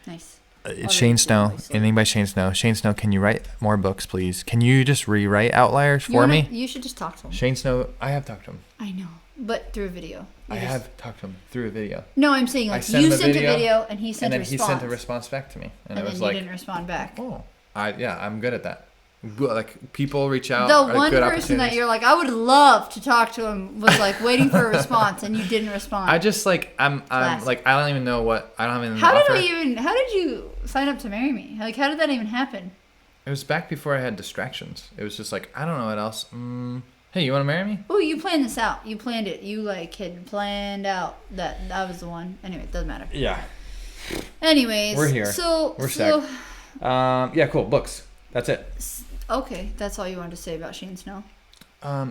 Nice. It's Shane Snow. Anything by Shane Snow. Shane Snow, can you write more books, please? Can you just rewrite Outliers for me? You should just talk to him. Shane Snow, I have talked to him. I know, but through a video. I have talked to him through a video. No, I'm saying I like sent you him a sent a video, video and he sent And a then response. he sent a response back to me. And it then was you like, didn't respond back. oh, I'm good at that. Like people reach out. The are one good person that opportunities. you're like, I would love to talk to him was like waiting for a response and you didn't respond. I just like I'm Classic. like I don't even know what I don't have anything How to offer. how did you sign up to marry me? Like, how did that even happen? It was back before I had distractions. It was just like I don't know what else. Hey, you want to marry me? Oh, you planned this out. You planned it. You like had planned out that was the one. Anyway, it doesn't matter. Yeah. Anyways, We're here. We're stacked. Yeah, cool. Books. That's it. Okay, that's all you wanted to say about Shane Snow.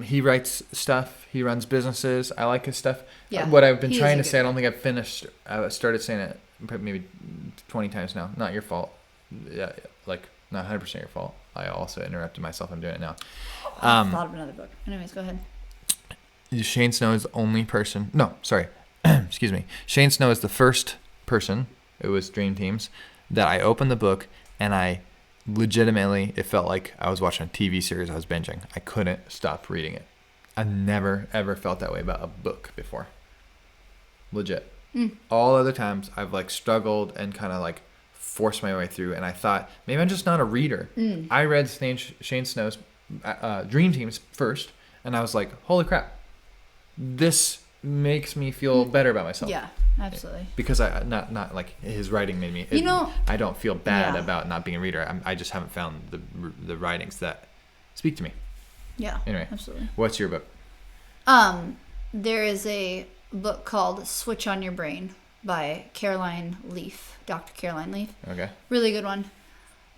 He writes stuff. He runs businesses. I like his stuff. Yeah, What I've been he is trying a to say, I good don't think I've finished. I started saying it maybe 20 times now. Not your fault. Yeah, like not 100% your fault. I also interrupted myself. I'm doing it now. I thought of another book. Anyways, go ahead. Shane Snow is the only person. No, sorry. Excuse me. Shane Snow is the first person. It was Dream Teams that I opened the book and I legitimately, it felt like I was watching a TV series I was binging. I couldn't stop reading it. I never ever felt that way about a book before. Legit. All other times I've like struggled and kind of like forced my way through, and I thought maybe I'm just not a reader. I read Shane Snow's Dream Teams first, and I was like, holy crap, this makes me feel better about myself. Yeah, absolutely. Because I not like his writing made me. I don't feel bad about not being a reader. I just haven't found the writings that speak to me. Yeah. Anyway, absolutely. What's your book? There is a book called Switch on Your Brain by Caroline Leaf, Dr. Caroline Leaf. Okay. Really good one.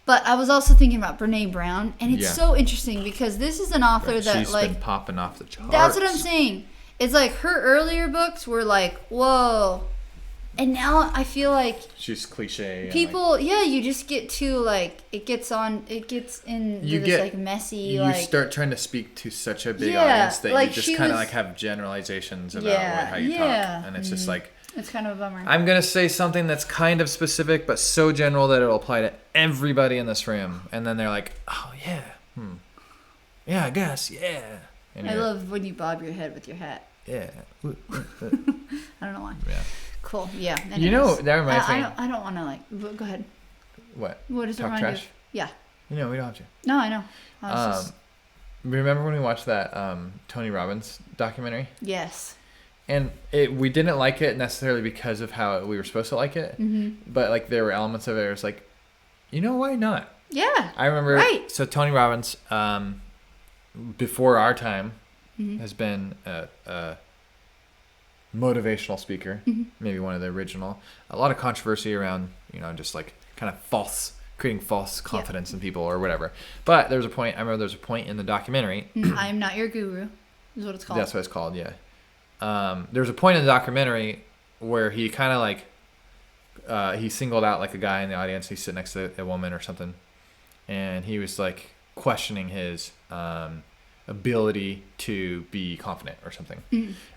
But I was also thinking about Brene Brown, and it's so interesting because this is an author that she's been popping off the charts. That's what I'm saying. It's like her earlier books were like, whoa. And now I feel like she's cliche. People, you just get too like it gets in this like messy. You start trying to speak to such a big audience that like you just kind of like have generalizations about how you talk, and it's just like it's kind of a bummer. I'm gonna say something that's kind of specific but so general that it'll apply to everybody in this room, and then they're like, oh yeah, I guess, yeah. And I love when you bob your head with your hat. Yeah. I don't know why. Yeah. Cool. Yeah. Anyways, you know, that reminds me. I don't want to like. Go ahead. What? What does it remind you? Yeah. You know, we don't have to. No, I know. Remember when we watched that Tony Robbins documentary? Yes. And we didn't like it necessarily because of how we were supposed to like it, but like there were elements of it. It was like, you know, why not? Yeah. I remember. Right. So Tony Robbins, before our time, has been a motivational speaker, maybe one of the original. A lot of controversy around, just like kind of creating false confidence in people or whatever. But I remember there was a point in the documentary. I am not your guru, is what it's called. That's what it's called, yeah. There was a point in the documentary where he kind of like, he singled out like a guy in the audience. He's sitting next to a woman or something. And he was like questioning his ability to be confident or something.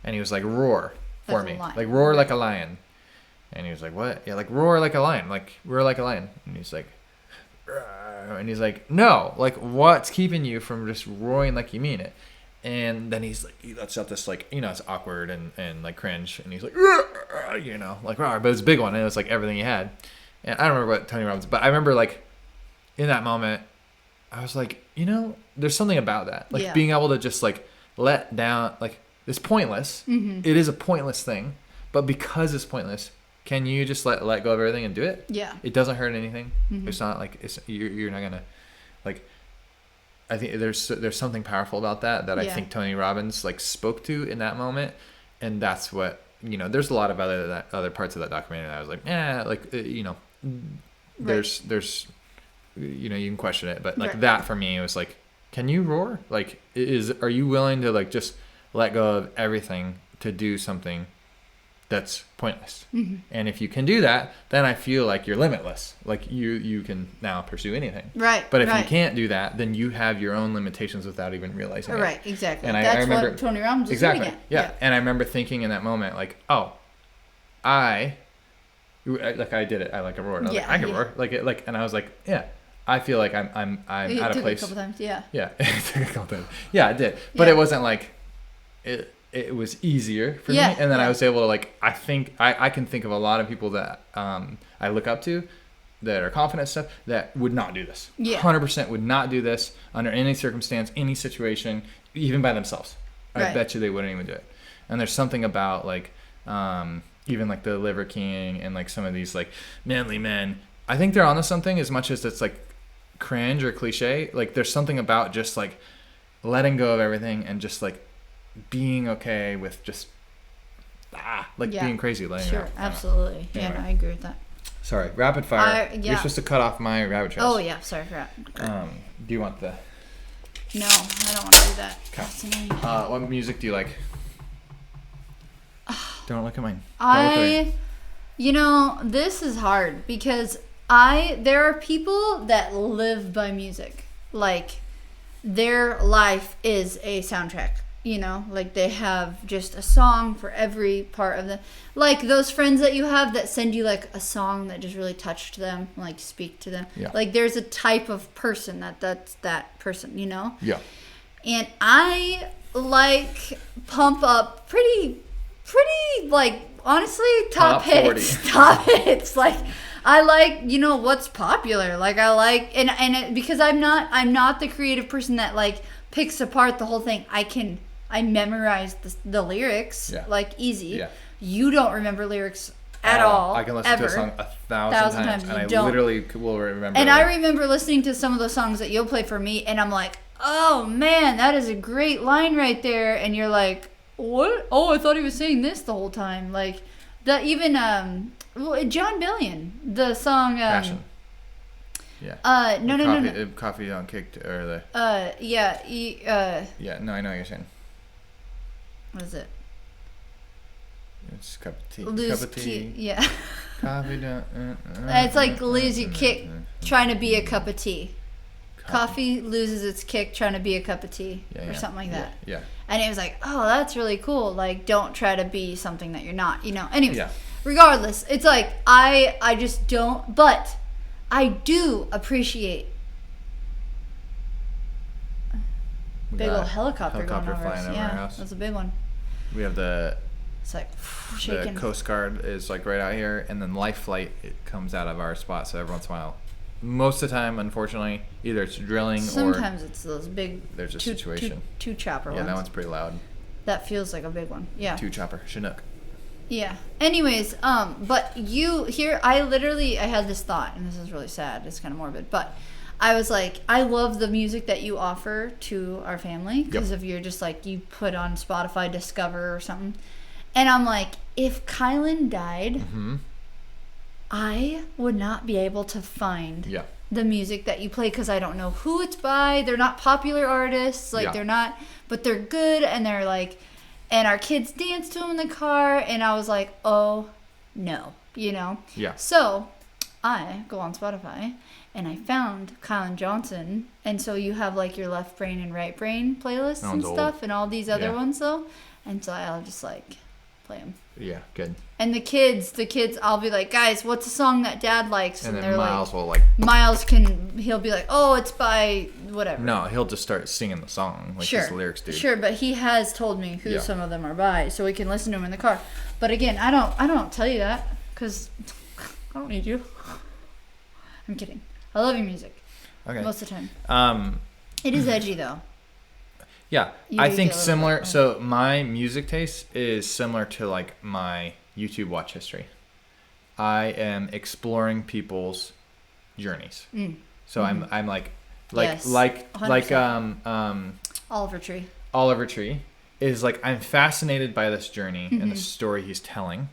And he was like, roar for me. Like, roar like a lion. And he was like, what? Yeah, like, roar like a lion. Like, roar like a lion. And he's like, rawr. And he's like, no. Like, what's keeping you from just roaring like you mean it? And then he's like, he lets out this, like, it's awkward and like cringe. And he's like, like, rawr. But it's a big one. And it was like everything he had. And I don't remember what Tony Robbins, but I remember like in that moment, I was like, there's something about that. Like being able to just like let down, like it's pointless. It is a pointless thing, but because it's pointless, can you just let go of everything and do it? Yeah. It doesn't hurt anything. It's not like you're not gonna like. I think there's something powerful about that I think Tony Robbins like spoke to in that moment, and that's what There's a lot of other parts of that documentary that I was like, there's. You can question it, but like that for me, it was like, can you roar? Like, are you willing to like just let go of everything to do something that's pointless? And if you can do that, then I feel like you're limitless. Like you can now pursue anything. Right. But if you can't do that, then you have your own limitations without even realizing it. Right. Exactly. And I remember what Tony Robbins was doing it. Yeah. And I remember thinking in that moment, like, oh, I did it. I like a roar. I was like, I can roar. And I was like, yeah. I feel like I'm at a place. It took a couple times, yeah. Yeah, it took a couple times. Yeah, it did, but it wasn't like it was easier for me. And then I was able to like I can think of a lot of people that I look up to that are confident stuff that would not do this. 100% would not do this under any circumstance, any situation, even by themselves. I bet you they wouldn't even do it. And there's something about like even like the Liver King and like some of these like manly men. I think they're onto something as much as it's like cringe or cliche. Like there's something about just like letting go of everything and just like being okay with just being crazy, letting it out. Absolutely. Anyway. Yeah, no, I agree with that. Sorry, rapid fire. You're supposed to cut off my rabbit trails. Oh yeah, sorry for that. Do you want the? No, I don't want to do that. Okay. That's annoying. What music do you like? Don't look at mine. This is hard because there are people that live by music. Like, their life is a soundtrack. You know, like they have just a song for every part of the, like those friends that you have that send you like a song that just really touched them, like speak to them. Yeah. Like there's a type of person that's that person, you know? Yeah. And I like pump up pretty like honestly top hits. 40. Top hits. Like I like, you know, what's popular. Like I like because I'm not the creative person that like picks apart the whole thing. I memorized the lyrics like easy. Yeah. You don't remember lyrics at all. I can listen to a song 1,000 times and I literally will remember. And I remember listening to some of the songs that you'll play for me, and I'm like, oh man, that is a great line right there. And you're like, what? Oh, I thought he was saying this the whole time. Like the even John Billion, the song Passion. Yeah. No. Coffee on Kicked or the. Yeah. Yeah. No, I know what you're saying. What is it? It's a cup of tea. Lose cup of tea. Yeah. Coffee don't. It's like lose your kick trying to be a cup of tea. Coffee loses its kick trying to be a cup of tea or something like that. Yeah. And it was like, oh, that's really cool. Like, don't try to be something that you're not. You know. Anyways, regardless, it's like I just don't. But I do appreciate. Big old helicopter going over flying us. over our house. That's a big one. We have It's like shaking. The Coast Guard is like right out here, and then Life Flight, it comes out of our spot. So every once in a while, most of the time, unfortunately, either it's drilling sometimes it's those big. There's a situation. Two chopper ones. Yeah, that one's pretty loud. That feels like a big one. Yeah. 2 chopper Chinook. Yeah. Anyways, but I had this thought, and this is really sad. It's kind of morbid, but. I was like, I love the music that you offer to our family because of your just like you put on Spotify Discover or something. And I'm like, if Kylan died, I would not be able to find the music that you play because I don't know who it's by. They're not popular artists. Like they're not, but they're good. And they're like, and our kids dance to them in the car. And I was like, oh no, you know? Yeah. So I go on Spotify. And I found Kylan Johnson, and so you have like your left brain and right brain playlists and stuff, and all these other ones though, and so I'll just like play them. Yeah, good. And the kids, I'll be like, guys, what's a song that Dad likes? And then they're Miles like, will he'll be like, oh, it's by whatever. No, he'll just start singing the song like his lyrics do. Sure, but he has told me who some of them are by, so we can listen to them in the car. But again, I don't tell you that because I don't need you. I'm kidding. I love your music. Okay. Most of the time. It is edgy though. Yeah, I think similar. So my music taste is similar to like my YouTube watch history. I am exploring people's journeys. So I'm like yes, Oliver Tree. Oliver Tree is like I'm fascinated by this journey and the story he's telling.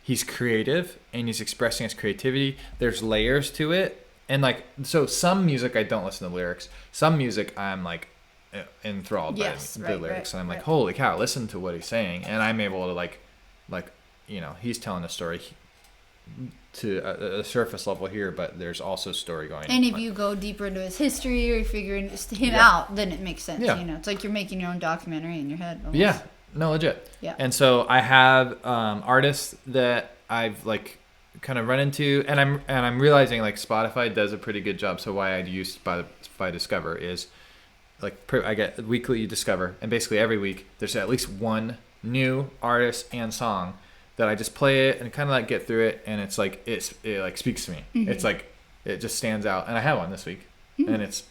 He's creative and he's expressing his creativity. There's layers to it. And like, so some music I don't listen to the lyrics. Some music I'm like enthralled by the lyrics, and I'm like, holy cow, listen to what he's saying, and I'm able to like, you know, he's telling a story to a surface level here, but there's also story going. And if you go deeper into his history or you're figuring him out, then it makes sense. You know, it's like you're making your own documentary in your head. Almost. Yeah, no, legit. Yeah. And so I have artists that I've like kind of run into, and I'm realizing like Spotify does a pretty good job. So why I use Spotify Discover is like I get weekly Discover, and basically every week there's at least one new artist and song that I just play it and kind of like get through it, and it's like it like speaks to me. It's like it just stands out, and I have one this week, and it's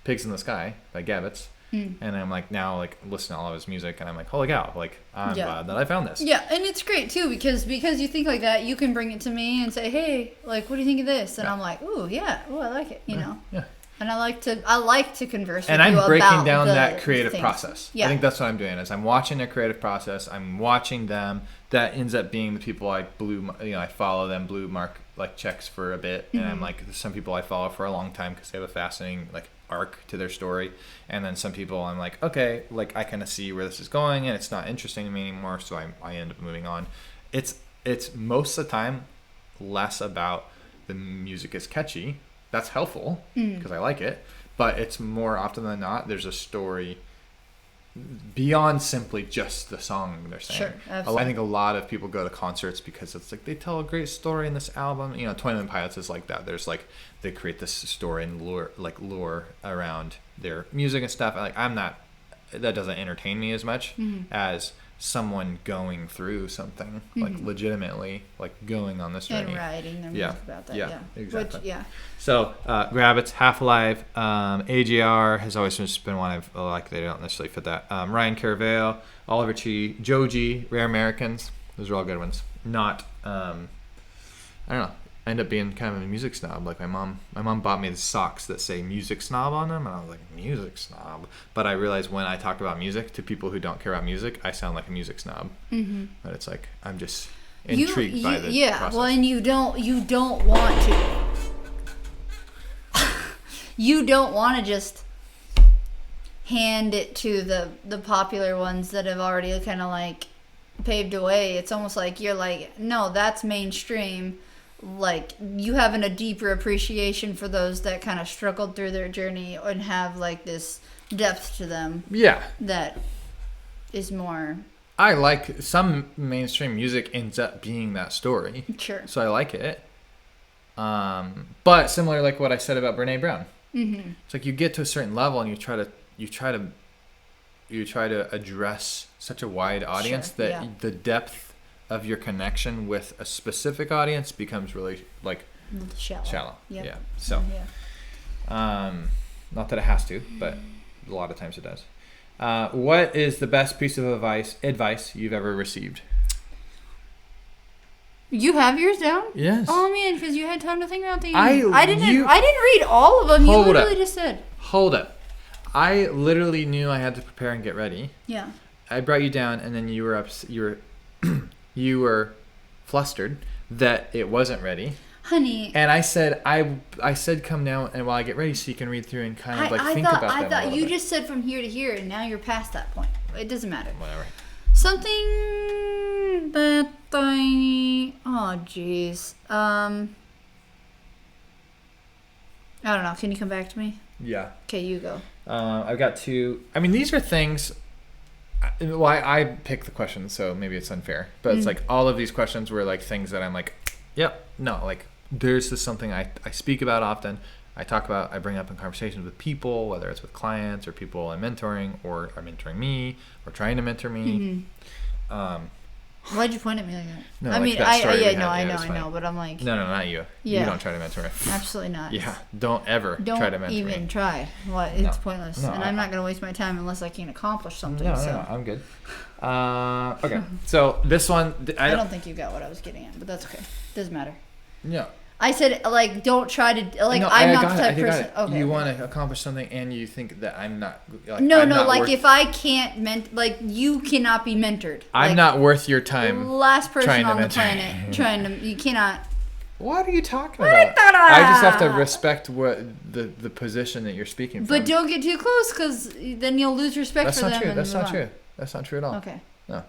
Pigs in the Sky by Gabbets. And I'm like now like listening to all of his music, and I'm like, holy cow, like I'm glad that I found this. Yeah, and it's great too because you think like that, you can bring it to me and say, hey, like what do you think of this? And I'm like, ooh, yeah, ooh, I like it, you know. Yeah. And I like to converse with you about and I'm breaking down that creative things. process. Yeah. I think that's what I'm doing is I'm watching their creative process. I'm watching them. That ends up being the people I I follow them, blue mark like checks for a bit, and I'm like, there's some people I follow for a long time because they have a fascinating like arc to their story, and then some people I'm like, okay, like I kind of see where this is going, and it's not interesting to me anymore, so I end up moving on. It's most of the time less about the music is catchy. That's helpful because I like it. But it's more often than not, there's a story beyond simply just the song they're saying. Sure, absolutely. I think a lot of people go to concerts because it's like they tell a great story in this album. 21 Pilots is like that. There's like they create this story and lure around their music and stuff. Like that doesn't entertain me as much as someone going through something like legitimately like going on this journey and writing their music about that. Yeah, exactly. So Grabbits, Half Alive, AGR has always just been one I've like. They don't necessarily fit that. Ryan Caravale, Oliver Chi, Joji, Rare Americans. Those are all good ones. Not I don't know. I end up being kind of a music snob. Like my mom bought me the socks that say music snob on them, and I was like, music snob. But I realized when I talk about music to people who don't care about music, I sound like a music snob. But it's like I'm just intrigued by the process. Well, and you don't want to. You don't want to just hand it to the popular ones that have already kind of like paved a way. It's almost like you're like, no, that's mainstream. Like you having a deeper appreciation for those that kind of struggled through their journey and have like this depth to them. Yeah. That is more. I like some mainstream music ends up being that story. Sure. So I like it. But similar like what I said about Brene Brown. It's like you get to a certain level and you try to address such a wide audience that the depth of your connection with a specific audience becomes really like shallow. Yep. Yeah. So, not that it has to, but a lot of times it does. What is the best piece of advice you've ever received? You have yours down? Yes. Oh man, because you had time to think about these. I didn't read all of them. You literally just said. Hold up. I literally knew I had to prepare and get ready. Yeah. I brought you down, and then you were flustered that it wasn't ready. Honey. And I said come down and while I get ready so you can read through and kind of think about them. I thought you just said from here to here and now you're past that point. It doesn't matter. Whatever. Something that oh jeez. I don't know. Can you come back to me? Yeah. Okay, you go. I've got two. I mean, these are things. Well, I pick the questions, so maybe it's unfair. But it's like all of these questions were like things that I'm like, yep, no, like there's just something I speak about often. I bring up in conversations with people, whether it's with clients or people I'm mentoring or are mentoring me or trying to mentor me. Why'd you point at me like that? No, I mean, I know, but I'm like... No, not you. Yeah. You don't try to mentor me. Absolutely not. Yeah, don't try to mentor me. Don't even try. It's pointless. No, and I'm not going to waste my time unless I can accomplish something. No, I'm good. Okay, so this one... I don't think you got what I was getting at, but that's okay. Doesn't matter. No. I said, like, don't try to... Like, no, I'm not the type of person... Okay. You want to accomplish something and you think that I'm not... Like, if I can't... you cannot be mentored. I'm not worth your time. Last person on the planet You cannot... What are you talking about? I just have to respect what the position that you're speaking from. But don't get too close because then you'll lose respect for them. That's not true. That's not true at all. Okay. No.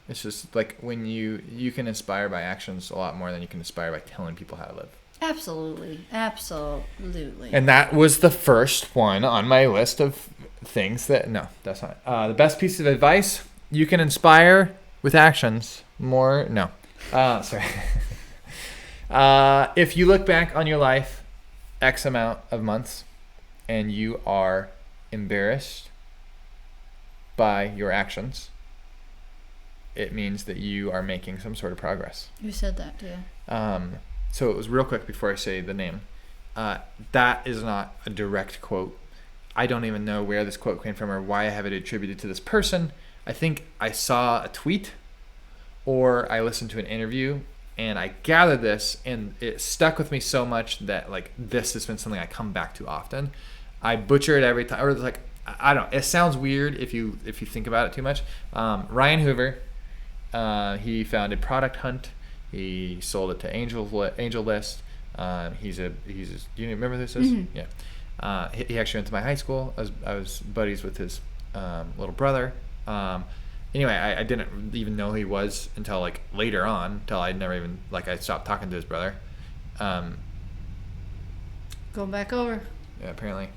It's just like when you can inspire by actions a lot more than you can inspire by telling people how to live. Absolutely. And that was the first one on my list of things that... No, that's not. The best piece of advice, you can inspire with actions more... No. Sorry. If you look back on your life X amount of months and you are embarrassed by your actions... it means that you are making some sort of progress. You said that, yeah. So it was real quick before I say the name. That is not a direct quote. I don't even know where this quote came from or why I have it attributed to this person. I think I saw a tweet or I listened to an interview and I gathered this and it stuck with me so much that like this has been something I come back to often. I butcher it every time. Or it's like, I don't know. It sounds weird if you think about it too much. Ryan Hoover. He founded Product Hunt. He sold it to Angel List. He's do you remember who this is? Mm-hmm. Yeah. He actually went to my high school. I was buddies with his little brother. Anyway, I didn't even know who he was until like later on. Until I never even I stopped talking to his brother. Go back over. Yeah, apparently.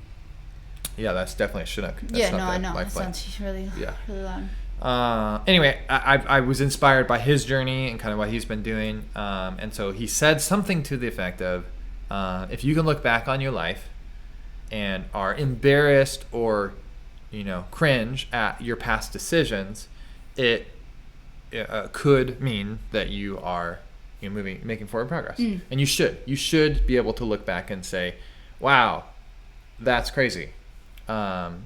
Yeah, that's definitely a Chinook. That's Yeah, not no, the I know. life It flight. sounds really loud. Anyway, I was inspired by his journey and kind of what he's been doing. And so he said something to the effect of, if you can look back on your life and are embarrassed or, cringe at your past decisions, it could mean that you are making forward progress. And you should be able to look back and say, wow, that's crazy. And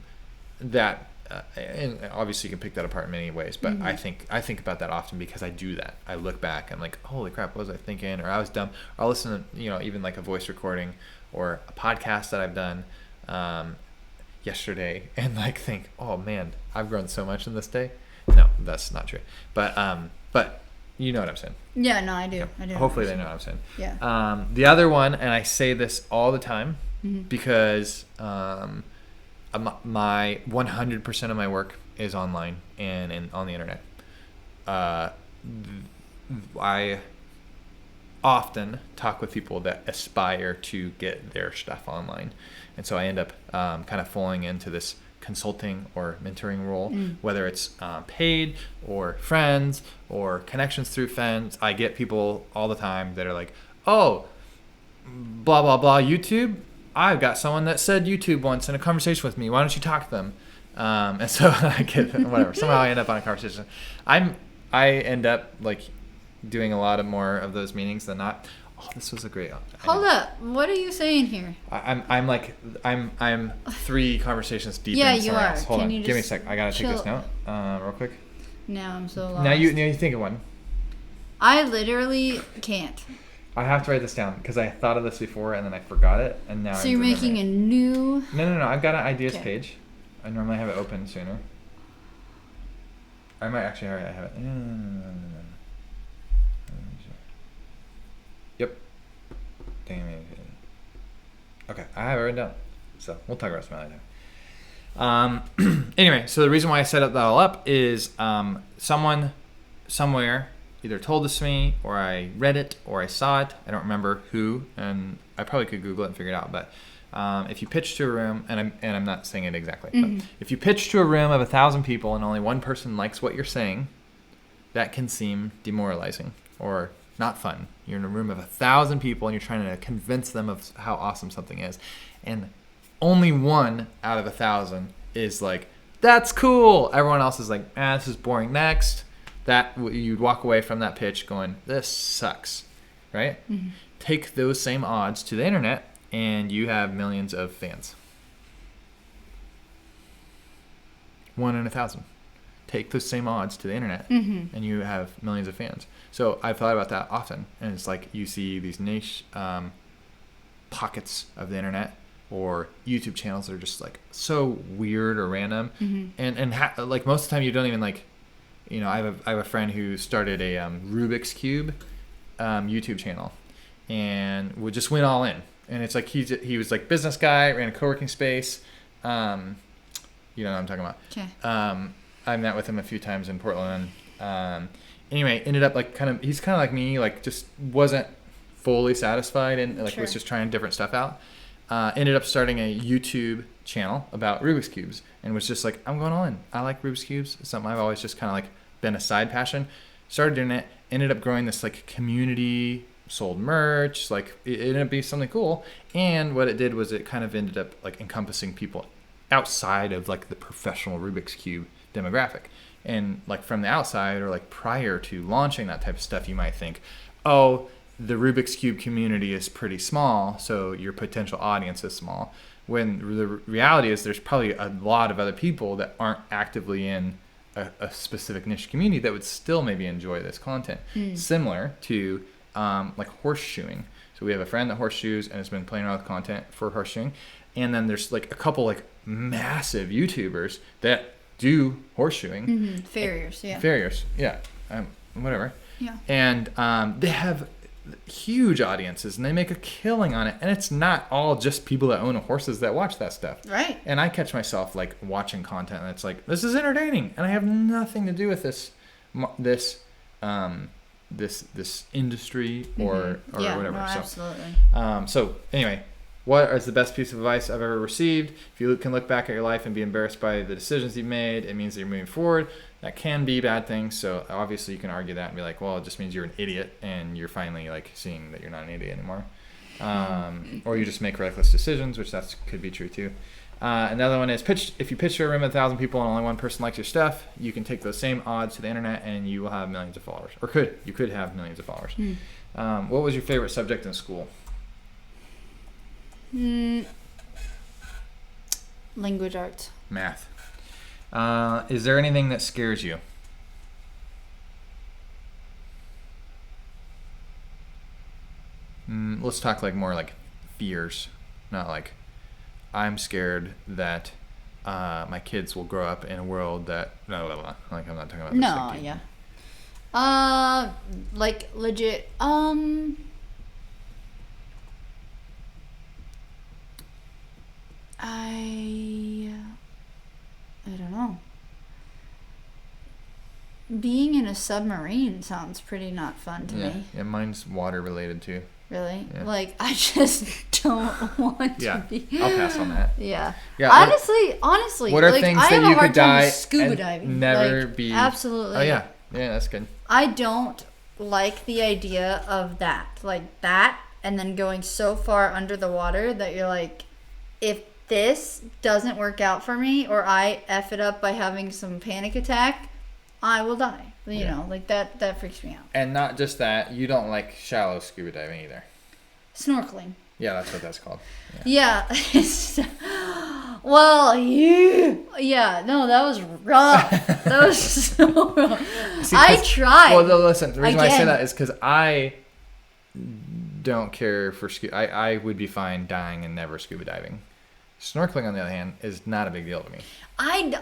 obviously you can pick that apart in many ways, but I think about that often because I do that. I look back, I'm like, holy crap, what was I thinking? Or I was dumb. Or I'll listen to, even like a voice recording or a podcast that I've done yesterday and like think, oh man, I've grown so much in this day. No, that's not true. But you know what I'm saying. Yeah, no, I do. Yeah. I do. Hopefully they know what I'm saying. Yeah. The other one, and I say this all the time because my 100% of my work is online and on the internet. I often talk with people that aspire to get their stuff online. And so I end up kind of falling into this consulting or mentoring role, whether it's paid or friends or connections through friends. I get people all the time that are like, oh, blah, blah, blah, YouTube. I've got someone that said YouTube once in a conversation with me. Why don't you talk to them? And so I get whatever. Somehow I end up on a conversation. I end up like doing a lot of more of those meetings than not. Oh, this was a great. Hold up. What are you saying here? I'm 3 conversations deep. Yeah, in you somewhere are. else. Hold Can on. you Give me a just sec. I gotta take this chill? note real quick. Now I'm so lost. Now you think of one. I literally can't. I have to write this down because I thought of this before and then I forgot it and now. So you're making a new. No. I've got an ideas page. I normally have it open sooner. I might actually already have it. No. Yep. Damn it. Okay, I have it written down. So we'll talk about some other time. Anyway, so the reason why I set that all up is someone somewhere either told this to me or I read it or I saw it. I don't remember who, and I probably could Google it and figure it out. But if you pitch to a room, and I'm not saying it exactly, but if you pitch to a room of 1,000 people and only one person likes what you're saying, that can seem demoralizing or not fun. You're in a room of 1,000 people and you're trying to convince them of how awesome something is, and only one out of 1,000 is like, that's cool. Everyone else is like, this is boring. Next. That you'd walk away from that pitch going, this sucks, right? Take those same odds to the internet and you have millions of fans. 1 in 1,000. Take those same odds to the internet and you have millions of fans. So I've thought about that often, and it's like you see these niche pockets of the internet or YouTube channels that are just like so weird or random, and like most of the time you don't even like. I have a friend who started a Rubik's Cube YouTube channel, and we just went all in. And it's like he was like business guy, ran a co-working space. You know what I'm talking about. Okay. I met with him a few times in Portland. Anyway, ended up like he's kind of like me, like just wasn't fully satisfied and like was just trying different stuff out. Ended up starting a YouTube channel about Rubik's Cubes and was just like, I'm going all in. I like Rubik's Cubes. It's something I've always just kind of like been a side passion. Started doing it, ended up growing this like community, sold merch, like it ended up being something cool. And what it did was it kind of ended up like encompassing people outside of like the professional Rubik's Cube demographic. And like from the outside or like prior to launching that type of stuff, you might think, oh, the Rubik's Cube community is pretty small, so your potential audience is small. When the reality is there's probably a lot of other people that aren't actively in a specific niche community that would still maybe enjoy this content. Similar to like horseshoeing. So we have a friend that horseshoes and has been playing around with content for horseshoeing. And then there's like a couple like massive YouTubers that do horseshoeing. Farriers, yeah. Farriers, yeah. Whatever. Yeah. And they have huge audiences and they make a killing on it, and it's not all just people that own horses that watch that stuff, right? And I catch myself like watching content and it's like, this is entertaining and I have nothing to do with this industry or yeah, whatever. No, so absolutely. So anyway, What is the best piece of advice I've ever received? If you can look back at your life and be embarrassed by the decisions you've made, it means that you're moving forward. That can be bad things. So obviously you can argue that and be like, well, it just means you're an idiot and you're finally like seeing that you're not an idiot anymore. Or you just make reckless decisions, which that could be true too. Another one is if you pitch to a room of 1,000 people and only one person likes your stuff, you can take those same odds to the internet and you will have millions of followers. Or you could have millions of followers. What was your favorite subject in school? Language arts. Math. Is there anything that scares you? Let's talk like more like fears, not like I'm scared that my kids will grow up in a world that blah, blah, blah. Like I'm not talking about this. No, yeah. Like legit. I don't know. Being in a submarine sounds pretty not fun to me. Yeah, mine's water related too. Really? Yeah. Like, I just don't want to be. I'll pass on that. Yeah. Yeah. Honestly. What are like, things I that have you a hard could time die with scuba and diving. never like, be? Absolutely. Oh yeah, that's good. I don't like the idea of that. Like that, and then going so far under the water that you're like, if this doesn't work out for me, or I F it up by having some panic attack, I will die. You know, like that freaks me out. And not just that, you don't like shallow scuba diving either. Snorkeling. Yeah, that's what that's called. Yeah. Well, yeah. No, that was rough. That was so rough. See, I tried. Well, listen, the reason why I say Again. that is because I don't care for scuba. I would be fine dying and never scuba diving. Snorkeling, on the other hand, is not a big deal to me.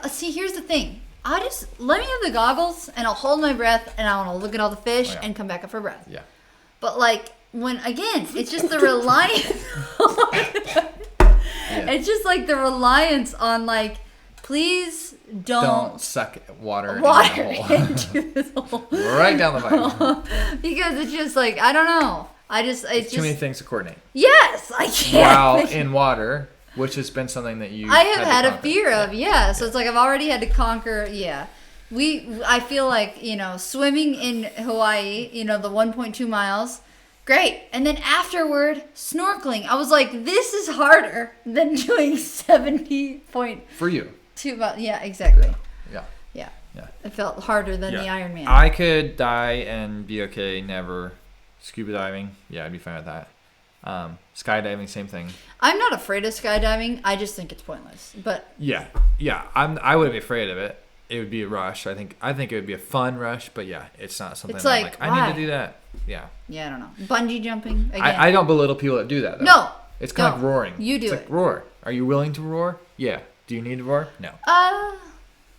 See, here's the thing. I just let me have the goggles and I'll hold my breath and I want to look at all the fish and come back up for breath. Yeah. But like when again, it's just the reliance. It's just like the reliance on like, please don't suck water into this hole. Right down the pipe. Because it's just like I don't know. It's just too many things to coordinate. Yes, I can't. While in water. Which has been something that you I have had to a fear of, yeah. So it's like I've already had to conquer, yeah. I feel like, swimming in Hawaii, the 1.2 miles, great. And then afterward, snorkeling. I was like, this is harder than doing 70 point. For you. Yeah, exactly. Yeah. It felt harder than the Ironman. I could die and be okay, never. Scuba diving, yeah, I'd be fine with that. Skydiving, same thing. I'm not afraid of skydiving. I just think it's pointless. But yeah, I wouldn't be afraid of it. It would be a rush. I think it would be a fun rush. But yeah, it's not something. It's that like, I'm I need to do that. Yeah. Yeah, I don't know. Bungee jumping. Again. I don't belittle people that do that though. No. It's kind of like roaring. You do it's it. Like roar. Are you willing to roar? Yeah. Do you need to roar? No.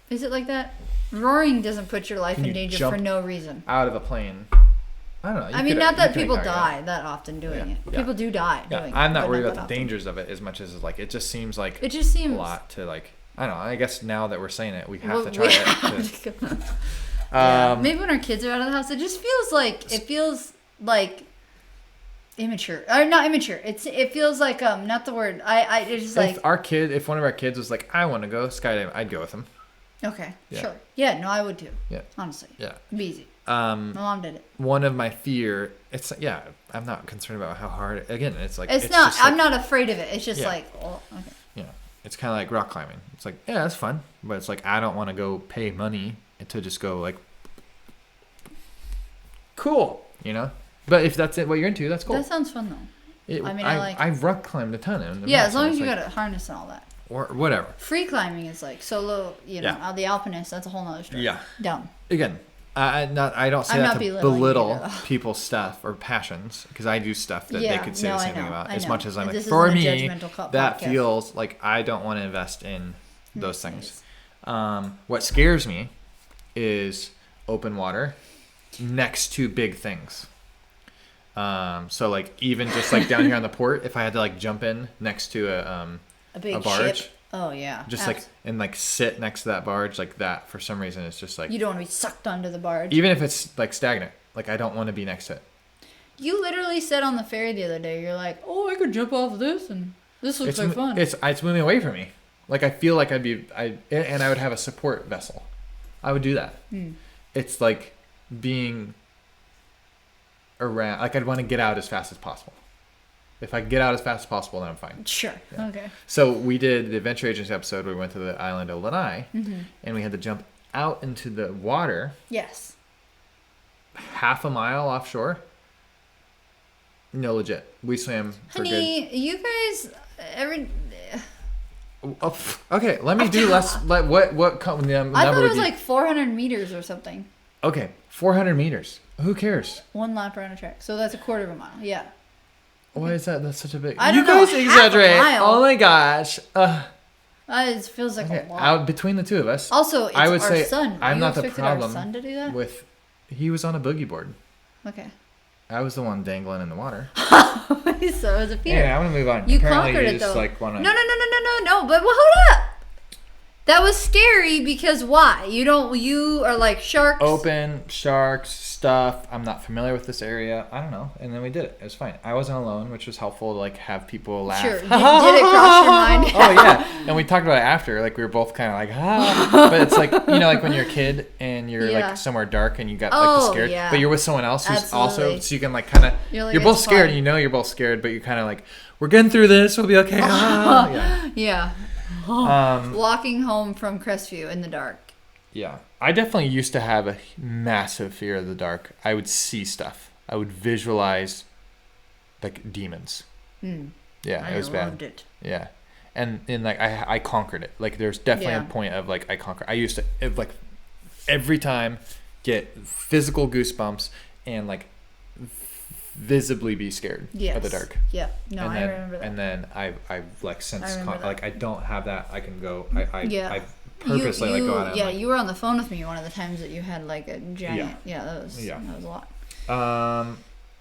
Is it like that? Roaring doesn't put your life Can in you danger jump for no reason. Out of a plane. I don't know. I mean, not that people die that often doing it. Yeah. People do die doing it. I'm not worried that about the often. dangers of it as much as like it just seems like a lot to like. I don't know. I guess now that we're saying it, we have to try it. Maybe when our kids are out of the house, it just feels like immature or not immature. It feels like not the word. It's just if one of our kids was like, I want to go skydiving, I'd go with them. Okay, sure. Yeah, no, I would too. Yeah, honestly. Yeah, it'd be easy. My mom did it. One of my I'm not concerned about how hard. Again, it's like it's not. I'm not afraid of it. It's just like, well, okay. Yeah, it's kind of like rock climbing. It's like, yeah, that's fun, but it's like I don't want to go pay money to just go like, cool, But if that's what you're into, that's cool. That sounds fun though. I've rock climbed a ton. As long as you got a harness and all that. Or whatever. Free climbing is like solo, the alpinist. That's a whole nother story. Yeah. Dumb. Again, I don't say that to belittle people's stuff or passions because I do stuff that they could say the same thing about. As much as I'm like, for me, that feels like I don't want to invest in those things. What scares me is open water next to big things. So like even just like down here on the port, if I had to like jump in next to a barge. Ship. Oh yeah. Just like and like sit next to that barge like that for some reason it's just like you don't want to be sucked onto the barge. Even if it's like stagnant, like I don't want to be next to it. You literally said on the ferry the other day, you're like, oh, I could jump off this and this looks like fun. It's moving away from me. Like I feel like I would have a support vessel. I would do that. It's like being around, like I'd want to get out as fast as possible. If I can get out as fast as possible, then I'm fine. Sure. Yeah. Okay. So we did the Adventure Agents episode where we went to the island of Lanai, and we had to jump out into the water. Yes. Half a mile offshore. No, legit. We swam for Honey, you guys okay, let me do less. What number I thought it was like 400 meters or something. Okay, 400 meters. Who cares? 1 lap around a track. So that's a quarter of a mile. Yeah. Why is that? That's such a big... I don't know. You guys exaggerate. Oh my gosh. It feels like a lot. Between the two of us. Also, it's our son. I'm not the problem. Our son to do that? He was on a boogie board. Okay. I was the one dangling in the water. So it was a fear. Yeah, I'm gonna move on. You Apparently conquered you it just, though. Like, wanna... No. But hold up. That was scary because why? You are like sharks. Open, sharks, stuff. I'm not familiar with this area. I don't know. And then we did it. It was fine. I wasn't alone, which was helpful to like have people laugh. Sure. Did it cross your mind? Oh yeah. And we talked about it after. Like we were both kind of like, But it's like, like when you're a kid and you're like somewhere dark and you got like the scared. Yeah. But you're with someone else who's also, so you can like kind of, you're both scared and you're both scared, but you're kind of like, we're getting through this. We'll be okay. Yeah. Walking home from Crestview in the dark. Yeah. I definitely used to have a massive fear of the dark. I would see stuff. I would visualize like demons. Yeah, it was bad. I loved it. Yeah. And like I conquered it. Like there's definitely a point of like I used to like every time get physical goosebumps and like visibly be scared of the dark. Yeah. No, I remember that. And then I like since like I don't have that. I can go. I purposely like go out. Yeah, you were on the phone with me one of the times that you had like a giant. Yeah, that was a lot.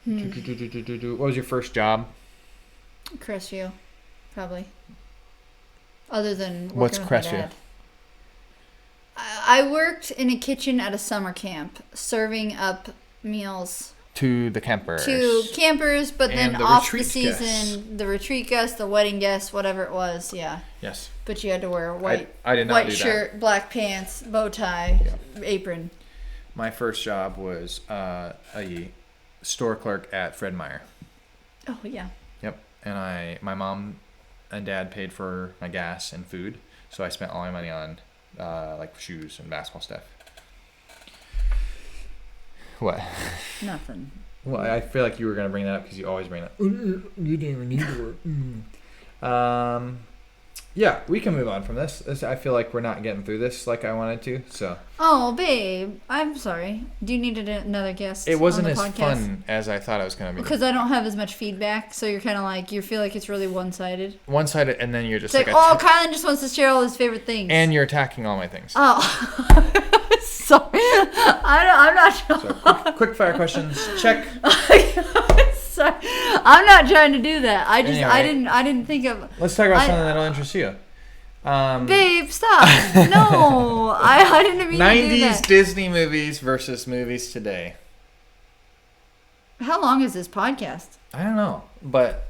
What was your first job? Crestview, probably. Other than working what's with Crestview? My dad. I worked in a kitchen at a summer camp, serving up meals. To the campers. But then off the season, guests. The retreat guests, the wedding guests, whatever it was, yeah. Yes. But you had to wear a white shirt, black pants, bow tie, apron. My first job was a store clerk at Fred Meyer. Oh, yeah. Yep. And my mom and dad paid for my gas and food, so I spent all my money on like shoes and basketball stuff. What? Nothing. Well, I feel like you were going to bring that up because you always bring that. You didn't even need to work. Yeah, we can move on from this. I feel like we're not getting through this like I wanted to. So. Oh, babe, I'm sorry. Do you need another guest? It wasn't as fun as I thought it was going to be. Because I don't have as much feedback, so you're kind of like you feel like it's really one-sided. One-sided, and then you're just it's like Kylan just wants to share all his favorite things. And you're attacking all my things. Oh. Sorry, I'm not sure. So quick fire questions. Check. Sorry, I'm not trying to do that. Anyway, I didn't think of. Let's talk about something that'll interest you. Babe, stop. No, I didn't mean 90s to do that. 90s Disney movies versus movies today. How long is this podcast? I don't know, but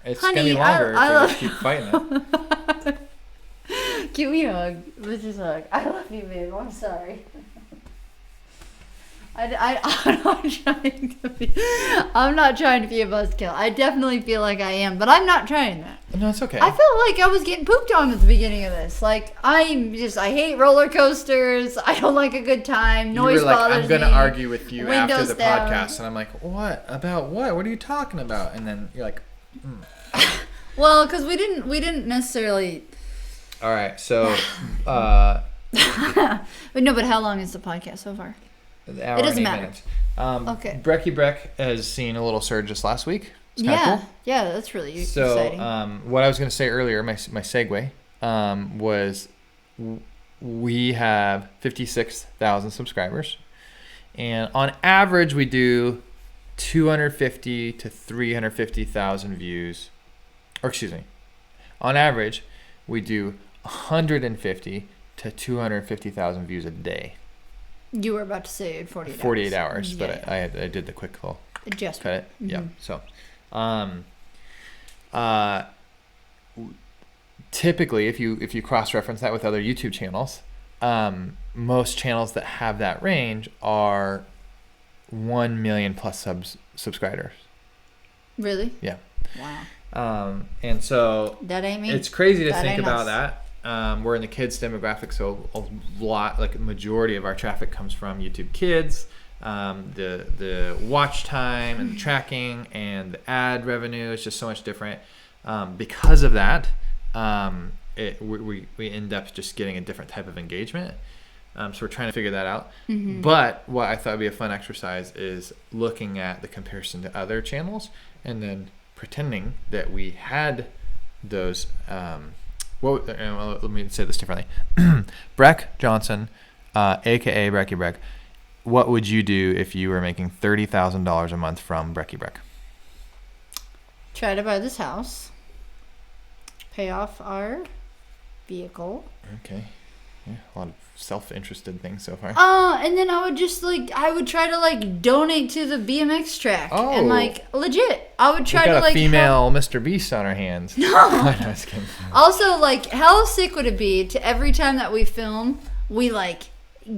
it's gonna be longer if we keep fighting it. Give me a hug. Let's just hug. I love you, babe. I'm sorry. I'm not trying to be a buzzkill. I definitely feel like I am, but I'm not trying that. No, it's okay. I felt like I was getting pooped on at the beginning of this. Like, I hate roller coasters. I don't like a good time. Noise bothers me. I'm going to argue with you after the podcast. And I'm like, what? About what? What are you talking about? And then you're like, Well, because we didn't necessarily... All right, so... But how long is the podcast so far? An hour it doesn't and 8 matter. Minutes. Okay. Brecky Breck has seen a little surge just last week. It's yeah, cool. Yeah, that's really exciting. So, what I was going to say earlier, my segue, was we have 56,000 subscribers, and on average we do 250 to 350,000 views. Or excuse me, on average we do 150 to 250,000 views a day. You were about to say 48 hours. 48 hours, but I did the quick little Adjustment. Credit. Mm-hmm. Yeah. So, typically, if you cross-reference that with other YouTube channels, most channels that have that range are 1 million plus subscribers. Really? Yeah. Wow. And so that ain't me. It's crazy to that think about us. that. We're in the kids demographic, so a lot, like a majority of our traffic comes from YouTube Kids. The watch time and the tracking and the ad revenue is just so much different. Because of that, we end up just getting a different type of engagement. So we're trying to figure that out. Mm-hmm. But what I thought would be a fun exercise is looking at the comparison to other channels and then pretending that we had those. Let me say this differently. Breck Johnson, aka Brecky Breck. What would you do if you were making $30,000 a month from Brecky Breck? Try to buy this house. Pay off our vehicle. Okay. Yeah, a lot of self-interested things so far. And then I would try to donate to the BMX track. Oh. And legit, I would try we got to a female Mr. Beast on our hands. No. I know, just kidding. Also, how sick would it be to every time that we film, we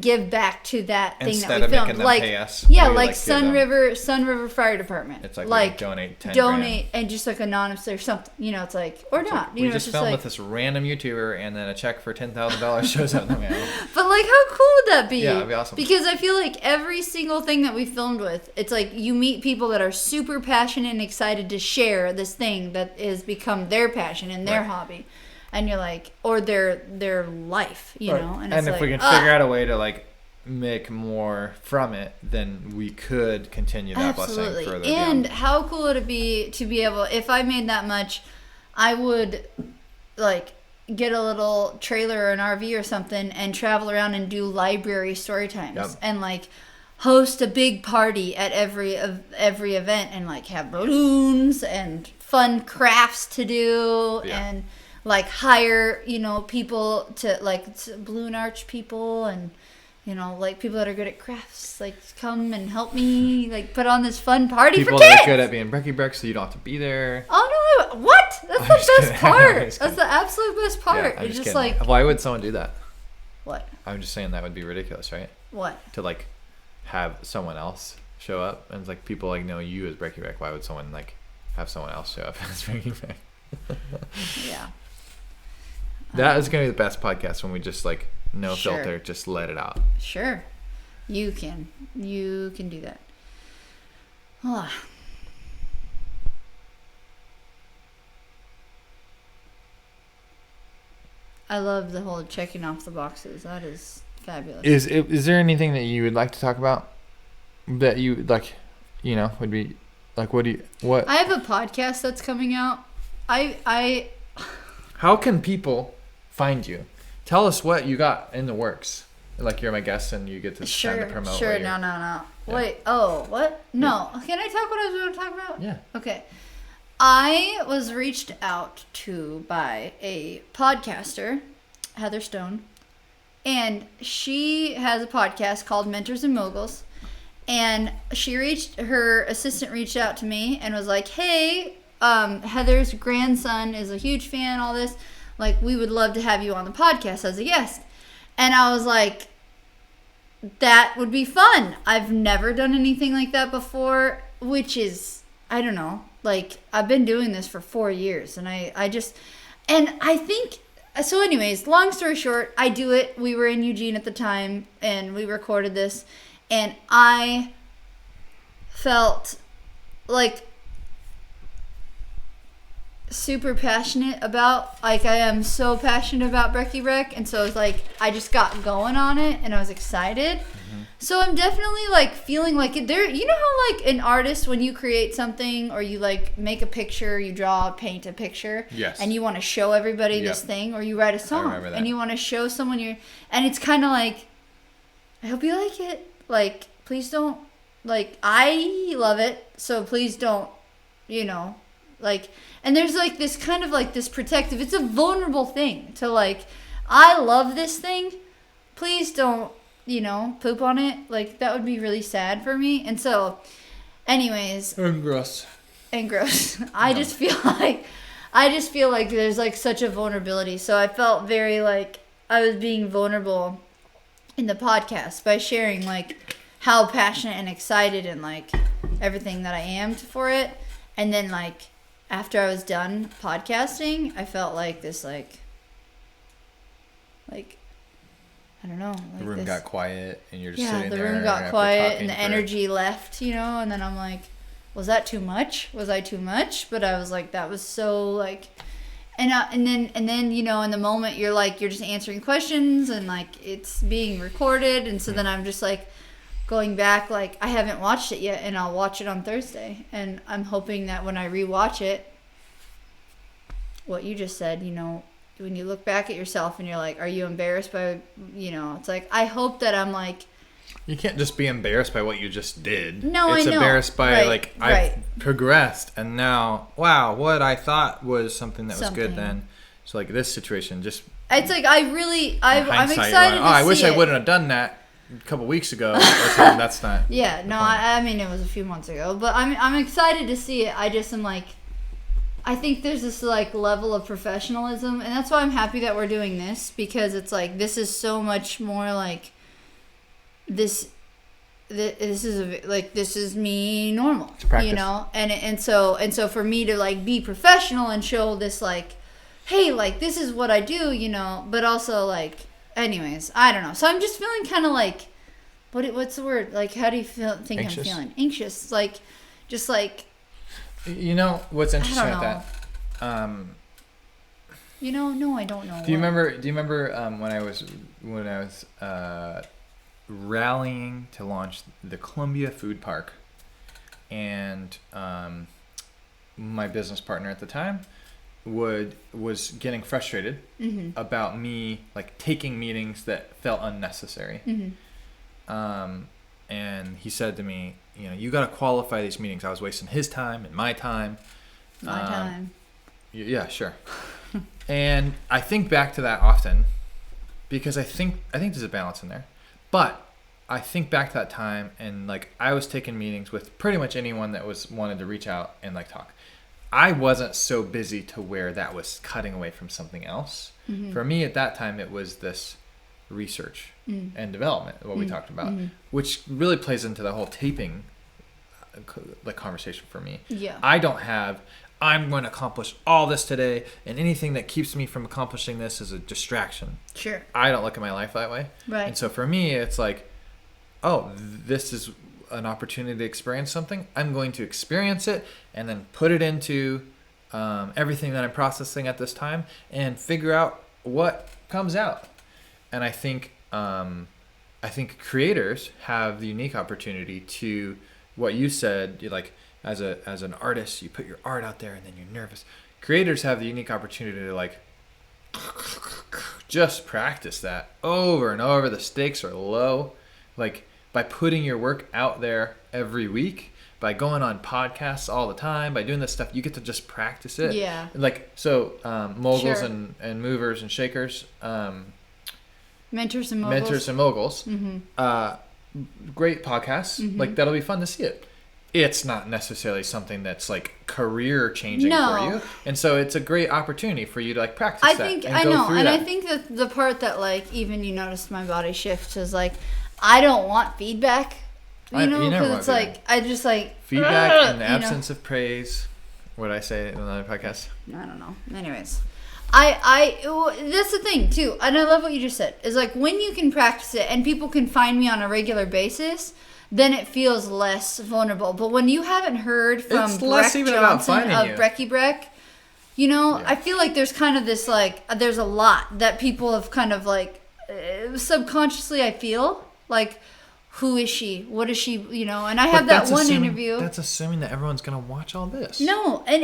give back to that thing Instead that we of filmed. making them pay us, yeah, we, Sun River Fire Department. It's like donate 10 grand. And just anonymous or something. It's or it's not. We just filmed with this random YouTuber and then a check for $10,000 shows up in the mail. But how cool would that be? Yeah, that'd be awesome. Because I feel like every single thing that we filmed with, it's you meet people that are super passionate and excited to share this thing that has become their passion and their hobby. And you're or their life, you know? And if we can figure out a way to make more from it, then we could continue that blessing further. And how cool would it be to be able, if I made that much, I would get a little trailer or an RV or something and travel around and do library story times and host a big party at every event and have balloons and fun crafts to do and hire people to balloon arch people and people that are good at crafts, come and help me, put on this fun party for kids. People that are good at being Brecky Breck, so you don't have to be there. Oh, no. What? That's the best part. That's the absolute best part. Yeah, I'm it's just just why would someone do that? What? I'm just saying that would be ridiculous, right? What? To, have someone else show up. And it's people, know you as Brecky Breck. Why would someone, have someone else show up as Brecky Breck? Yeah. That is going to be the best podcast when we just, no Sure. filter, just let it out. Sure. You can do that. I love the whole checking off the boxes. That is fabulous. Is there anything that you would like to talk about that you would be what? I have a podcast that's coming out. How can people find you? Tell us what you got in the works. You're my guest and you get to kind of promote. Sure, no. Yeah. Wait, what? No. Yeah. Can I talk what I was going to talk about? Yeah. Okay. I was reached out to by a podcaster, Heather Stone, and she has a podcast called Mentors and Moguls. And her assistant reached out to me and was like, hey, Heather's grandson is a huge fan, all this. We would love to have you on the podcast as a guest. And I was like, that would be fun. I've never done anything like that before, which is, I don't know, I've been doing this for 4 years. And I think, so anyways, long story short, I do it. We were in Eugene at the time and we recorded this. And I felt super passionate about, I am so passionate about Brecky Breck, and so it's I just got going on it and I was excited. Mm-hmm. So I'm definitely feeling there, how an artist, when you create something or you make a picture, you paint a picture, yes, and you want to show everybody this thing, or you write a song and you want to show someone and it's kind of I hope you like it, please don't, I love it, so please don't, and there's this kind of this protective, it's a vulnerable thing to I love this thing, please don't, poop on it. That would be really sad for me. And so Anyways. And gross. I just feel like there's like such a vulnerability. So I felt very like I was being vulnerable in the podcast by sharing like how passionate and excited and like everything that I am for it. And then like after I was done podcasting, I felt like this like I don't know. Like the room got quiet and you're just sitting there. there. Yeah, the room got quiet and the energy left, you know, and then I'm like, was that too much? Was I too much? But I was like, that was so like, and then, you know, in the moment you're like, you're just answering questions and like it's being recorded. And so then I'm just like going back, like I haven't watched it yet and I'll watch it on Thursday. And I'm hoping that when I rewatch it, what you just said, you know, when you look back at yourself and you're like, are you embarrassed by, you know, it's like, I hope that I'm like. You can't just be embarrassed by what you just did. No, it's I know. Embarrassed by right. I've progressed and now, wow, what I thought was something that was good then. So like this situation just. It's like I'm excited to see I wish I wouldn't have done that a couple weeks ago or something. That's not. Yeah, no, I mean, it was a few months ago, but I'm excited to see it. I just am like, I think there's this like level of professionalism, and that's why I'm happy that we're doing this, because it's like this is so much more like this is me normal, you know, and so for me to like be professional and show this like, hey, like this is what I do, you know, but also like, anyways, I don't know. So I'm just feeling kind of like, what's the word? Like, how do you think anxious? I'm feeling? Anxious, like, just like. You know what's interesting about that? You know, no, I don't know. Do you remember when I was rallying to launch the Columbia Food Park, and my business partner at the time was getting frustrated about me like taking meetings that felt unnecessary. And he said to me, you know, you got to qualify these meetings. I was wasting his time and my time. Yeah, sure. And I think back to that often because I think there's a balance in there. But I think back to that time and like I was taking meetings with pretty much anyone that wanted to reach out and like talk. I wasn't so busy to where that was cutting away from something else. For me at that time, it was this research and development, what we talked about, which really plays into the whole taping like conversation for me. Yeah. I'm going to accomplish all this today, and anything that keeps me from accomplishing this is a distraction. Sure. I don't look at my life that way. Right. And so for me, it's like, oh, this is an opportunity to experience something. I'm going to experience it and then put it into everything that I'm processing at this time and figure out what comes out. And I think creators have the unique opportunity to what you said. You like as an artist, you put your art out there and then you're nervous. Creators have the unique opportunity to like just practice that over and over. The stakes are low. Like by putting your work out there every week, by going on podcasts all the time, by doing this stuff, you get to just practice it. Yeah. Like so, moguls and movers and shakers. Mentors and moguls. Great podcasts. Like that'll be fun to see it. It's not necessarily something that's like career changing for you, and so it's a great opportunity for you to like practice. I think I think that the part that like even you noticed my body shift is like I don't want feedback. You know, because it's like I just like feedback in the absence of praise. What did I say in another podcast? I don't know. Anyways. That's the thing too, and I love what you just said. Is like when you can practice it and people can find me on a regular basis, then it feels less vulnerable. But when you haven't heard from Breck Johnson of Brecky Breck, you know, I feel like there's kind of this like there's a lot that people have kind of like subconsciously. I feel like. Who is she? What is she? You know, and I have that one interview. That's assuming that everyone's gonna watch all this. No, but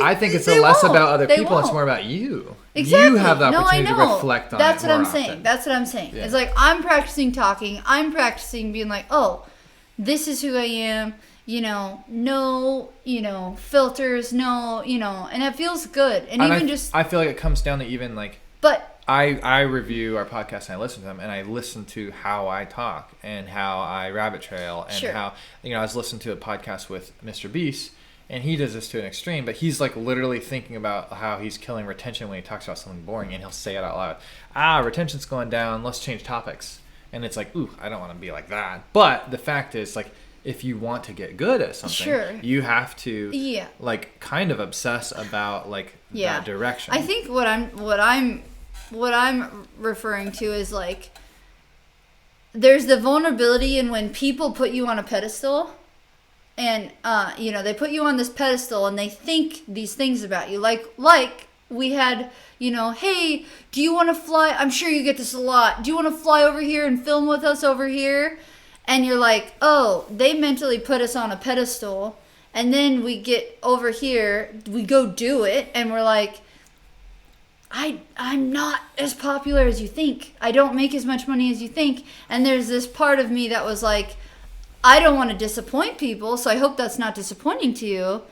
I think it's less about other people. It's more about you. Exactly. You have the opportunity to reflect on it. That's what I'm saying. That's what I'm saying. Yeah. It's like I'm practicing talking. I'm practicing being like, oh, this is who I am. You know, no, you know, filters, no, you know, and it feels good. And even I feel like it comes down to even like. But I review our podcast and I listen to them, and I listen to how I talk and how I rabbit trail and how, I was listening to a podcast with Mr. Beast, and he does this to an extreme, but he's like literally thinking about how he's killing retention when he talks about something boring, and he'll say it out loud. Retention's going down. Let's change topics. And it's like, ooh, I don't want to be like that. But the fact is, like, if you want to get good at something, you have to like kind of obsess about like that direction. I think what I'm referring to is like there's the vulnerability in when people put you on a pedestal and they put you on this pedestal and they think these things about you, like we had, hey, do you want to fly? I'm sure you get this a lot. Do you want to fly over here and film with us over here? And you're like, oh, they mentally put us on a pedestal. And then we get over here, we go do it. And we're like, I'm not as popular as you think. I don't make as much money as you think. And there's this part of me that was like, I don't want to disappoint people. So I hope that's not disappointing to you.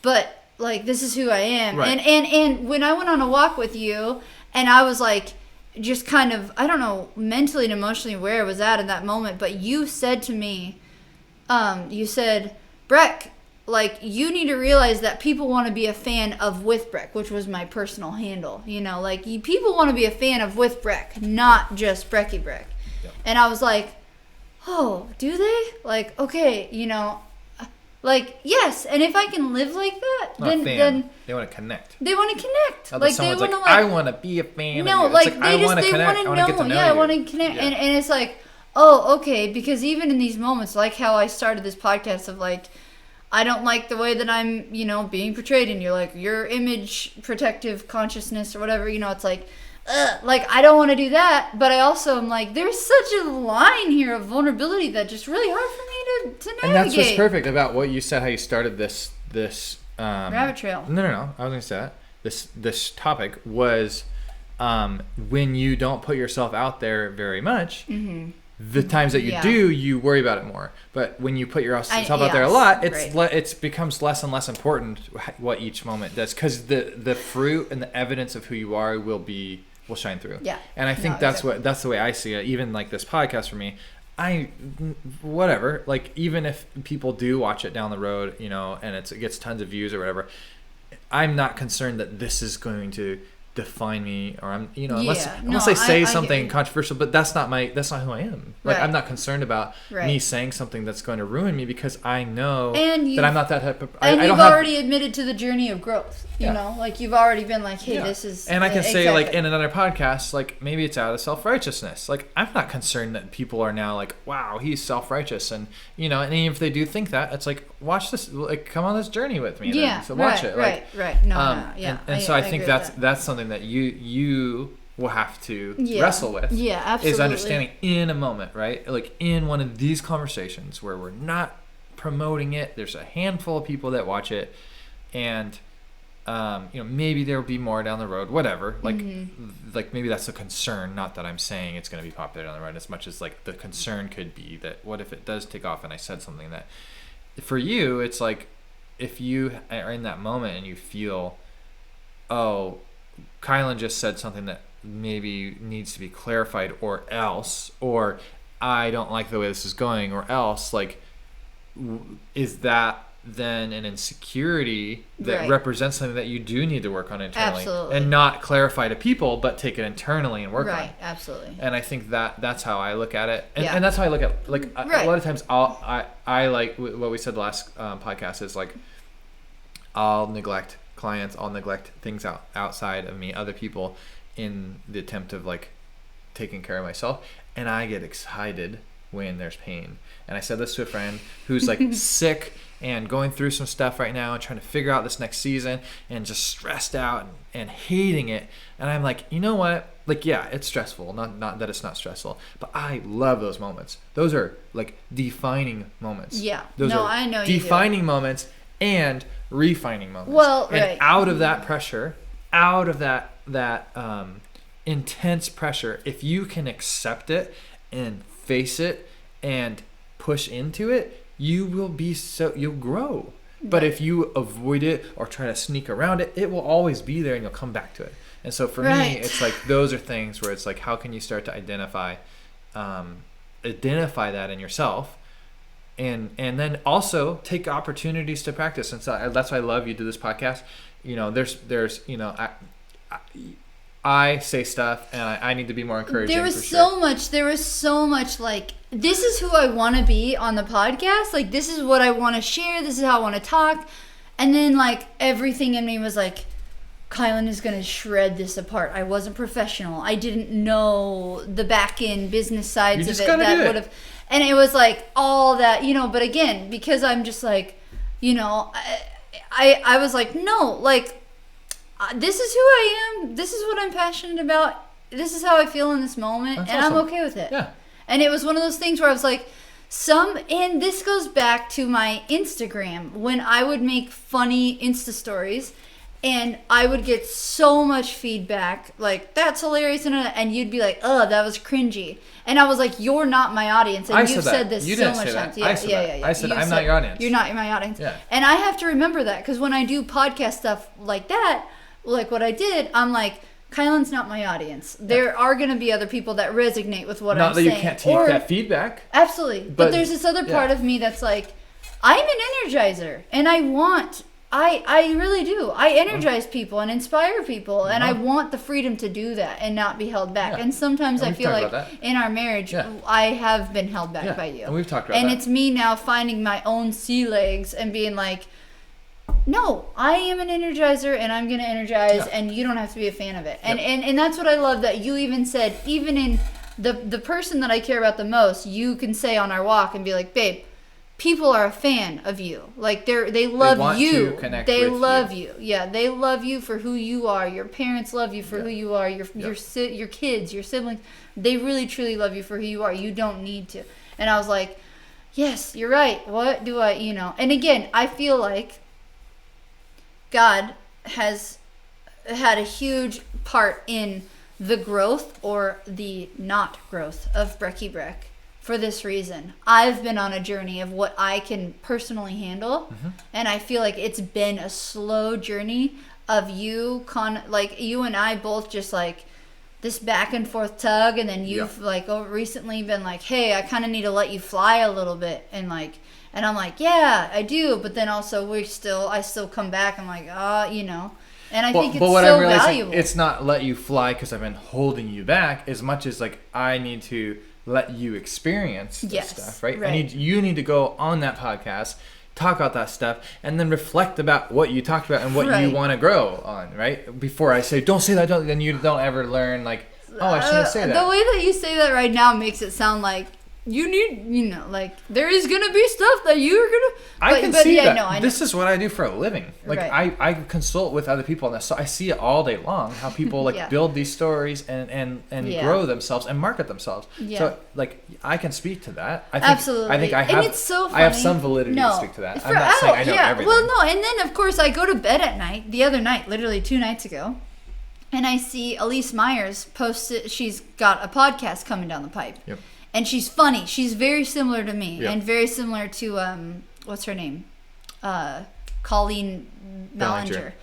But like, this is who I am. Right. And when I went on a walk with you and I was like, just kind of, I don't know, mentally and emotionally where I was at in that moment, but you said to me, you said, Breck, like, you need to realize that people want to be a fan of with Breck, which was my personal handle, like, people want to be a fan of with Breck, not just Brecky Breck. Yep. And I was like, oh, do they? Like, okay, like, yes, and if I can live like that, then they want to connect. They want to connect. Like they want to I want to be a fan. No, of you. Like they want to know. I want to get to know you. I want to connect, and it's like, oh, okay, because even in these moments, like how I started this podcast of like, I don't like the way that I'm, being portrayed, and you're like your image protective consciousness or whatever, it's like. Like I don't want to do that, but I also am like there's such a line here of vulnerability that just really hard for me to navigate. And that's what's perfect about what you said, how you started this rabbit trail. No, I was gonna say that this topic was when you don't put yourself out there very much. Mm-hmm. The times that you do, you worry about it more. But when you put yourself out there a lot, it becomes less and less important what each moment does, because the fruit and the evidence of who you are will shine through. Yeah. And I think that's the way I see it. Even like this podcast for me, whatever. Like even if people do watch it down the road, and it gets tons of views or whatever, I'm not concerned that this is going to define me, or I'm unless I say something controversial, but that's not who I am. Like I'm not concerned about me saying something that's going to ruin me, because I know that I'm not that type of. And you've already admitted to the journey of growth. You know, like you've already been like, hey, this is. And I can say like in another podcast, like maybe it's out of self-righteousness. Like I'm not concerned that people are now like, wow, he's self-righteous, and and even if they do think that, it's like watch this, like come on this journey with me. Yeah. So watch it. Right. And so I think that's something that you will have to wrestle with. Yeah, absolutely. Is understanding in a moment, right? Like in one of these conversations where we're not promoting it, there's a handful of people that watch it, and maybe there'll be more down the road, whatever. Like like maybe that's a concern, not that I'm saying it's going to be popular down the road, as much as like the concern could be that what if it does take off and I said something that for you, it's like if you are in that moment and you feel, oh, Kylan just said something that maybe needs to be clarified, or I don't like the way this is going, or else, like, is that then an insecurity that represents something that you do need to work on internally? Absolutely. And not clarify to people, but take it internally and work on it. Right, absolutely. And I think that's how I look at it. And that's how I look at, like, a lot of times I like what we said the last podcast is, like, I'll neglect clients, I'll neglect things outside of me, other people, in the attempt of like taking care of myself, and I get excited when there's pain. And I said this to a friend who's like sick and going through some stuff right now and trying to figure out this next season and just stressed out and hating it. And I'm like, you know what? Like, yeah, it's stressful. Not that it's not stressful, but I love those moments. Those are like defining moments. Yeah. I know defining moments and refining moments. Well, and out of that pressure, out of that intense pressure, if you can accept it and face it and push into it, you'll grow. But if you avoid it or try to sneak around it, it will always be there and you'll come back to it. And so for me, it's like those are things where it's like, how can you start to identify that in yourself? And then also take opportunities to practice. And so that's why I love you do this podcast. You know, there's you know, I say stuff and I need to be more encouraging. There was so much like, this is who I want to be on the podcast. Like, this is what I want to share. This is how I want to talk. And then like everything in me was like, Kylan is going to shred this apart. I wasn't professional. I didn't know the back end business sides of it. That would have, and it was like all that, you know, but again, because I'm just like, you know, I was like, no, like, this is who I am. This is what I'm passionate about. This is how I feel in this moment. That's awesome. I'm okay with it. Yeah. And it was one of those things where I was like, and this goes back to my Instagram, when I would make funny Insta stories and I would get so much feedback, like, that's hilarious, and you'd be like, oh, that was cringy. And I was like, you're not my audience. And you've said this so much times. Yeah. I said, I'm not your audience. You're not my audience. Yeah. And I have to remember that, because when I do podcast stuff like that, like what I did, I'm like, Kylan's not my audience. There are going to be other people that resonate with what I'm saying. Not that you can't take that feedback. Absolutely. But there's this other part of me that's like, I'm an energizer, and I really do. I energize people and inspire people, and I want the freedom to do that and not be held back. Yeah. And sometimes I feel like in our marriage, I have been held back by you. And we've talked about that. And it's me now finding my own sea legs and being like, no, I am an energizer, and I'm going to energize, and you don't have to be a fan of it. And that's what I love, that you even said, even in the person that I care about the most, you can say on our walk and be like, babe, people are a fan of you. Like, they love you. They love you. Yeah, they love you for who you are. Your parents love you for who you are. Your kids, your siblings, they really truly love you for who you are. You don't need to. And I was like, yes, you're right. What do I, you know? And again, I feel like God has had a huge part in the growth or the not growth of Brecky Breck for this reason. I've been on a journey of what I can personally handle, and I feel like it's been a slow journey of you and I both just like this back and forth tug, and then you've like recently been like, hey, I kind of need to let you fly a little bit, and I'm like, yeah, I do, but then also I still come back. I'm like, you know, and I think it's so valuable. It's not let you fly because I've been holding you back as much as like I need to let you experience this stuff, right? You need to go on that podcast, talk about that stuff, and then reflect about what you talked about and what you want to grow on, right? Before I say, don't say that, then you don't ever learn like, I shouldn't say that. The way that you say that right now makes it sound like you need, you know, like there is gonna be stuff that you're gonna. I can see that. No, I know. This is what I do for a living. Like I consult with other people, and so I see it all day long. How people like build these stories and grow themselves and market themselves. Yeah. So like I can speak to that. I think, absolutely. I think I have. And it's so funny. I have some validity to speak to that. I'm not saying I know everything. Well, no, and then of course I go to bed at night. The other night, literally 2 nights ago, and I see Elise Myers posted. She's got a podcast coming down the pipe. Yep. And she's funny. She's very similar to me, and very similar to what's her name, Colleen Ballinger.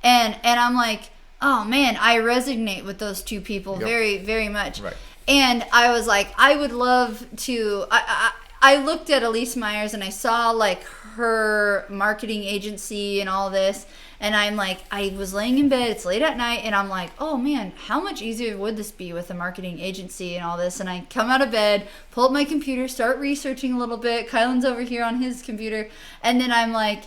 And I'm like, oh man, I resonate with those two people very, very much. Right. And I was like, I would love to. I looked at Elise Myers and I saw like her marketing agency and all this. And I'm like, I was laying in bed, it's late at night, and I'm like, oh man, how much easier would this be with a marketing agency and all this? And I come out of bed, pull up my computer, start researching a little bit. Kylan's over here on his computer. And then I'm like,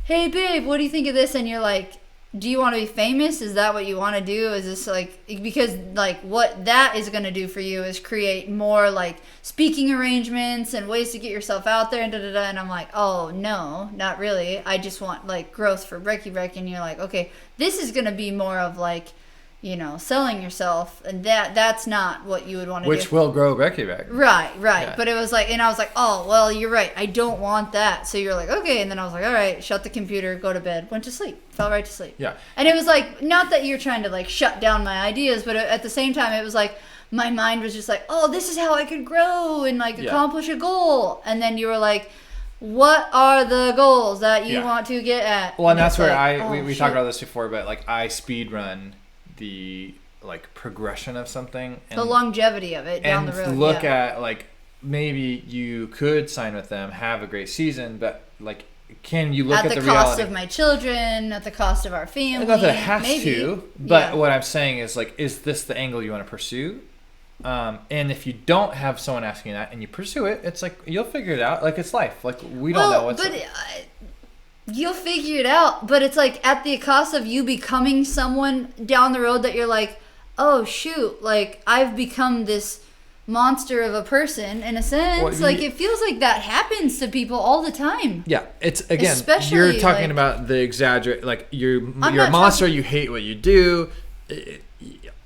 hey babe, what do you think of this? And you're like, do you want to be famous? Is that what you want to do? Is this like, because like what that is going to do for you is create more like speaking arrangements and ways to get yourself out there and And I'm like, oh no, not really. I just want like growth for Brecky Breck. And you're like, okay, this is going to be more of like, you know, selling yourself, and that's not what you would want to do. Which will grow Brecky Breck. Right. Yeah. But it was like, and I was like, oh, well, you're right. I don't want that. So you're like, okay. And then I was like, all right, shut the computer, go to bed, went to sleep, fell right to sleep. Yeah. And it was like, not that you're trying to like shut down my ideas, but at the same time, it was like, my mind was just like, oh, this is how I could grow and like accomplish a goal. And then you were like, what are the goals that you want to get at? Well, and that's where we talked about this before, but like I speed run the like progression of something, and the longevity of it down the road. And look at like maybe you could sign with them, have a great season, but like can you look at the reality? At the cost of my children, at the cost of our family. Not that it has to, but what I'm saying is like, is this the angle you want to pursue? And if you don't have someone asking that and you pursue it, it's like you'll figure it out. Like it's life. Like we don't know what's. But you'll figure it out. But it's like at the cost of you becoming someone down the road that you're like, oh shoot, like I've become this monster of a person in a sense. Well, like it feels like that happens to people all the time. Yeah, it's again. Especially you're talking about the exaggerate. Like you're a monster. You hate what you do.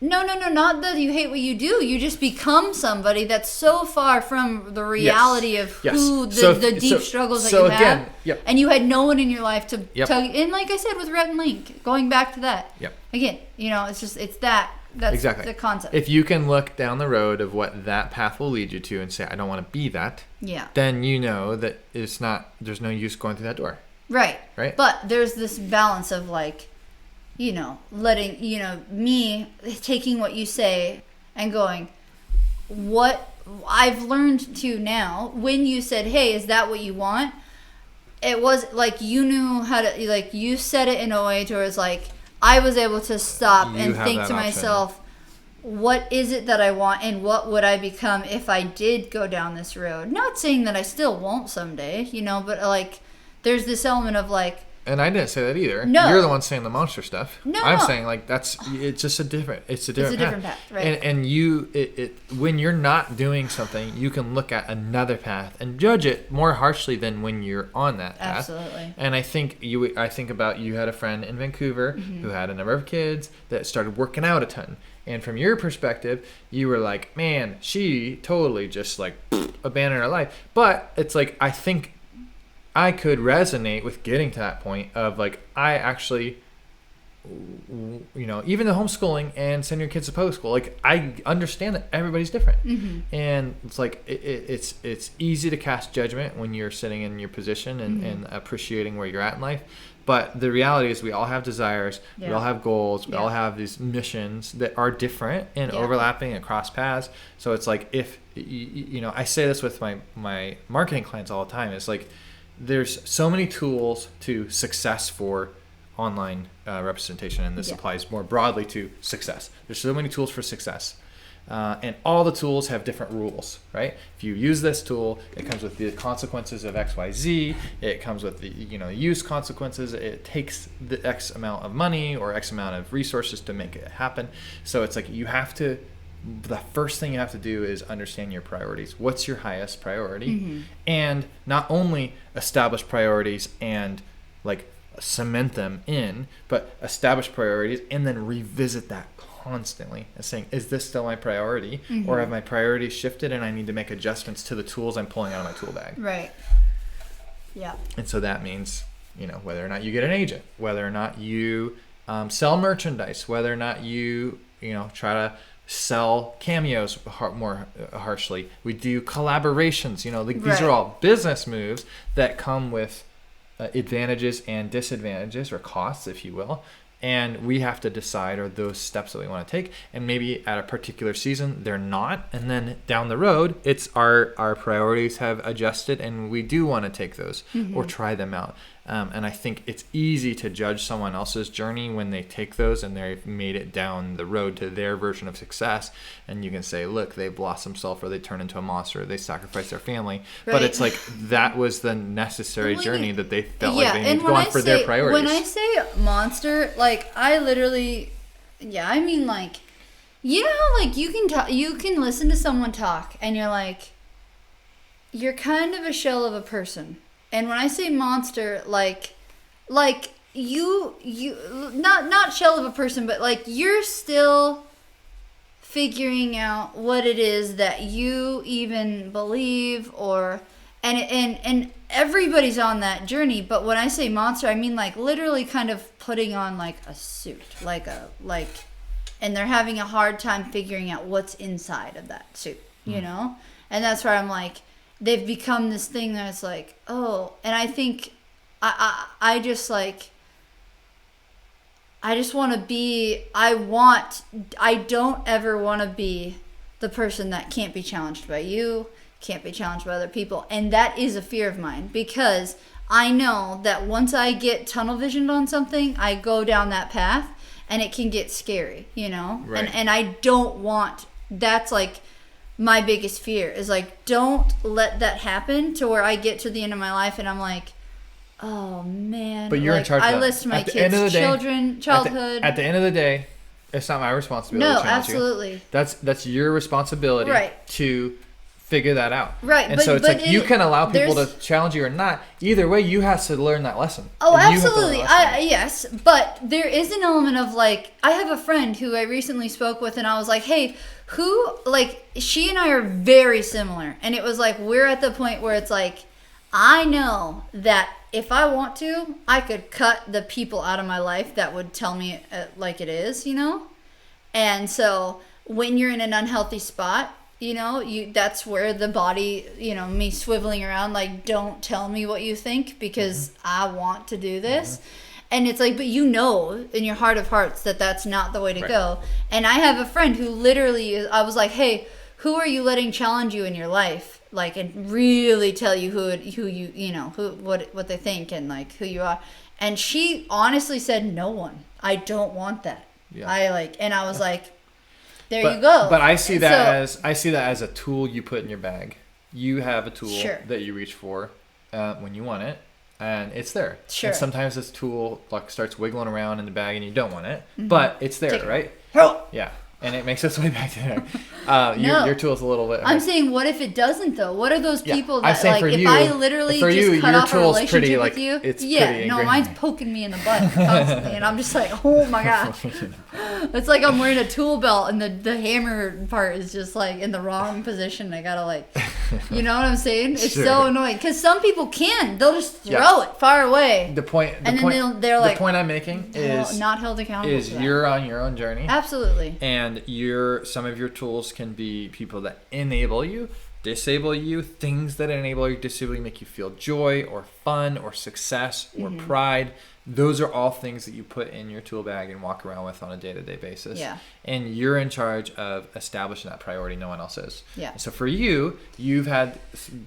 No, not that you hate what you do. You just become somebody that's so far from the reality of who the deep struggles that you have. Yep. And you had no one in your life to tug. And like I said with Rhett and Link, going back to that. Yep. Again, it's that's exactly the concept. If you can look down the road of what that path will lead you to and say, I don't want to be that. Yeah. Then you know that there's no use going through that door. Right. Right. But there's this balance of like, letting, me taking what you say and going, what I've learned to now, when you said, hey, is that what you want? It was like you knew how to, like you said it in a way to where it's like, I was able to stop and think to myself, what is it that I want and what would I become if I did go down this road? Not saying that I still won't someday, but like there's this element of like, and I didn't say that either. No. You're the one saying the monster stuff. No. I'm saying like it's just a different path, right? And when you're not doing something, you can look at another path and judge it more harshly than when you're on that path. Absolutely. And I think about you had a friend in Vancouver who had a number of kids that started working out a ton. And from your perspective, you were like, man, she totally just like abandoned her life. But it's like, I think I could resonate with getting to that point of like, I actually, even the homeschooling and send your kids to public school, like I understand that everybody's different. And it's like, it's easy to cast judgment when you're sitting in your position and appreciating where you're at in life. But the reality is we all have desires, we all have goals, we all have these missions that are different and overlapping and cross paths. So it's like, if, I say this with my marketing clients all the time, it's like, there's so many tools to success for online representation, and this applies more broadly to success. There's so many tools for success, and all the tools have different rules, right? If you use this tool, it comes with the consequences of X, Y, Z. It comes with the use consequences. It takes the X amount of money or X amount of resources to make it happen. So it's like the first thing you have to do is understand your priorities. What's your highest priority? And not only establish priorities and like cement them in, but establish priorities and then revisit that constantly and saying, is this still my priority? Or have my priorities shifted and I need to make adjustments to the tools I'm pulling out of my tool bag? Right. Yeah. And so that means, whether or not you get an agent, whether or not you sell merchandise, whether or not you, try to sell cameos more harshly. We do collaborations. These are all business moves that come with advantages and disadvantages, or costs, if you will. And we have to decide, are those steps that we want to take? And maybe at a particular season, they're not. And then down the road, it's our priorities have adjusted and we do want to take those or try them out. And I think it's easy to judge someone else's journey when they take those and they've made it down the road to their version of success. And you can say, look, they lost themselves, or they turn into a monster, or they sacrifice their family. Right. But it's like that was the necessary journey that they felt like they needed to go on for their priorities. When I say monster, like I literally, I mean like, how like you can listen to someone talk and you're like, you're kind of a shell of a person. And when I say monster, like you not shell of a person, but like you're still figuring out what it is that you even believe, and everybody's on that journey. But when I say monster, I mean like literally kind of putting on like a suit, and they're having a hard time figuring out what's inside of that suit, And that's where I'm like, they've become this thing that it's like, oh, and I think I just like, I just want to be, I don't ever want to be the person that can't be challenged by you, can't be challenged by other people. And that is a fear of mine, because I know that once I get tunnel visioned on something, I go down that path and it can get scary, you know? Right. And I don't want, that's like my biggest fear is like, don't let that happen to where I get to the end of my life and I'm like, oh man. But you're like, in charge of I that. list my At the end of kids' the day, childhood. At the end of the day, it's not my responsibility to challenge absolutely. you. That's your responsibility to figure that out. Right. And but, so it's but like you can allow people to challenge you or not. Either way, you have to learn that lesson. Oh, and absolutely. Yes. But there is an element of like, I have a friend who I recently spoke with and I was like, hey, she and I are very similar. And it was like, we're at the point where it's like, I know that if I want to, I could cut the people out of my life that would tell me like it is, you know? And so when you're in an unhealthy spot, you know, that's where the body, you know, me swiveling around, like, don't tell me what you think because I want to do this. And it's like, but you know in your heart of hearts that that's not the way to go. And I have a friend who literally, I was like, hey, who are you letting challenge you in your life? Like, and really tell you who you know, what they think and like who you are. And she honestly said, no one. I don't want that. Yeah. And I was like, you go. But I see that as a tool you put in your bag. You have a tool that you reach for when you want it, and it's there. Sure. And sometimes this tool like starts wiggling around in the bag, and you don't want it, but it's there, right? Yeah. And it makes its way back to there. Your tool is a little bit. I'm saying, what if it doesn't though? What are those people that like? If I literally just cut off a relationship with you, it's mine's poking me in the butt constantly, and I'm just like, oh my gosh. It's like I'm wearing a tool belt, and the hammer part is just like in the wrong position. I gotta like, you know what I'm saying? It's so annoying because some people they'll just throw it far away. The point I'm making is not held accountable. You're on your own journey, absolutely, and some of your tools can be people that enable you, disable you, things that enable you, disable you, make you feel joy or fun or success or pride. Those are all things that you put in your tool bag and walk around with on a day-to-day basis. Yeah. And you're in charge of establishing that priority. No one else is. Yeah. So for you, you've had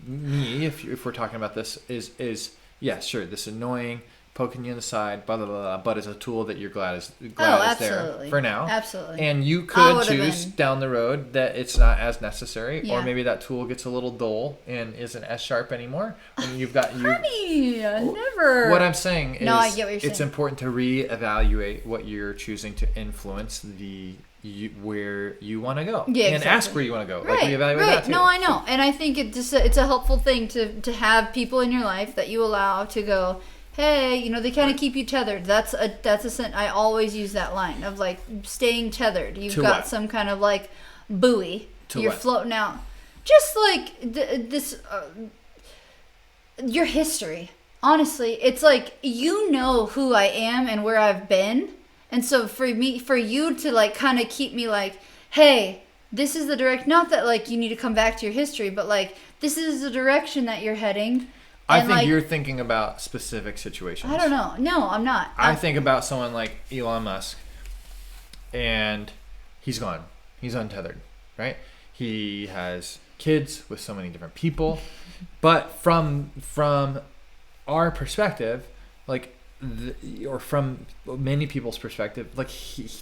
me, if we're talking about this, is sure, this annoying, poking you in the side, blah, blah, blah, blah, but it's a tool that you're glad is there for now. Absolutely. And you could choose down the road that it's not as necessary, or maybe that tool gets a little dull and isn't as sharp anymore. And you've got Honey, never. What I'm saying is, I get what you're saying. It's important to reevaluate what you're choosing to influence where you want to go, and ask where you want to go. Right, like reevaluate that too. No, I know, and I think it's a helpful thing to have people in your life that you allow to go, hey, you know, they kind of keep you tethered. That's a I always use that line of like staying tethered. You've got some kind of like buoy. You're floating out. Just like this, your history. Honestly, it's like, you know who I am and where I've been. And so for you to like kind of keep me like, hey, this is the not that like you need to come back to your history, but like this is the direction that you're heading. I think you're thinking about specific situations. I don't know. No, I'm not. I think about someone like Elon Musk, and he's gone. He's untethered, right? He has kids with so many different people, but from our perspective, like, or from many people's perspective, like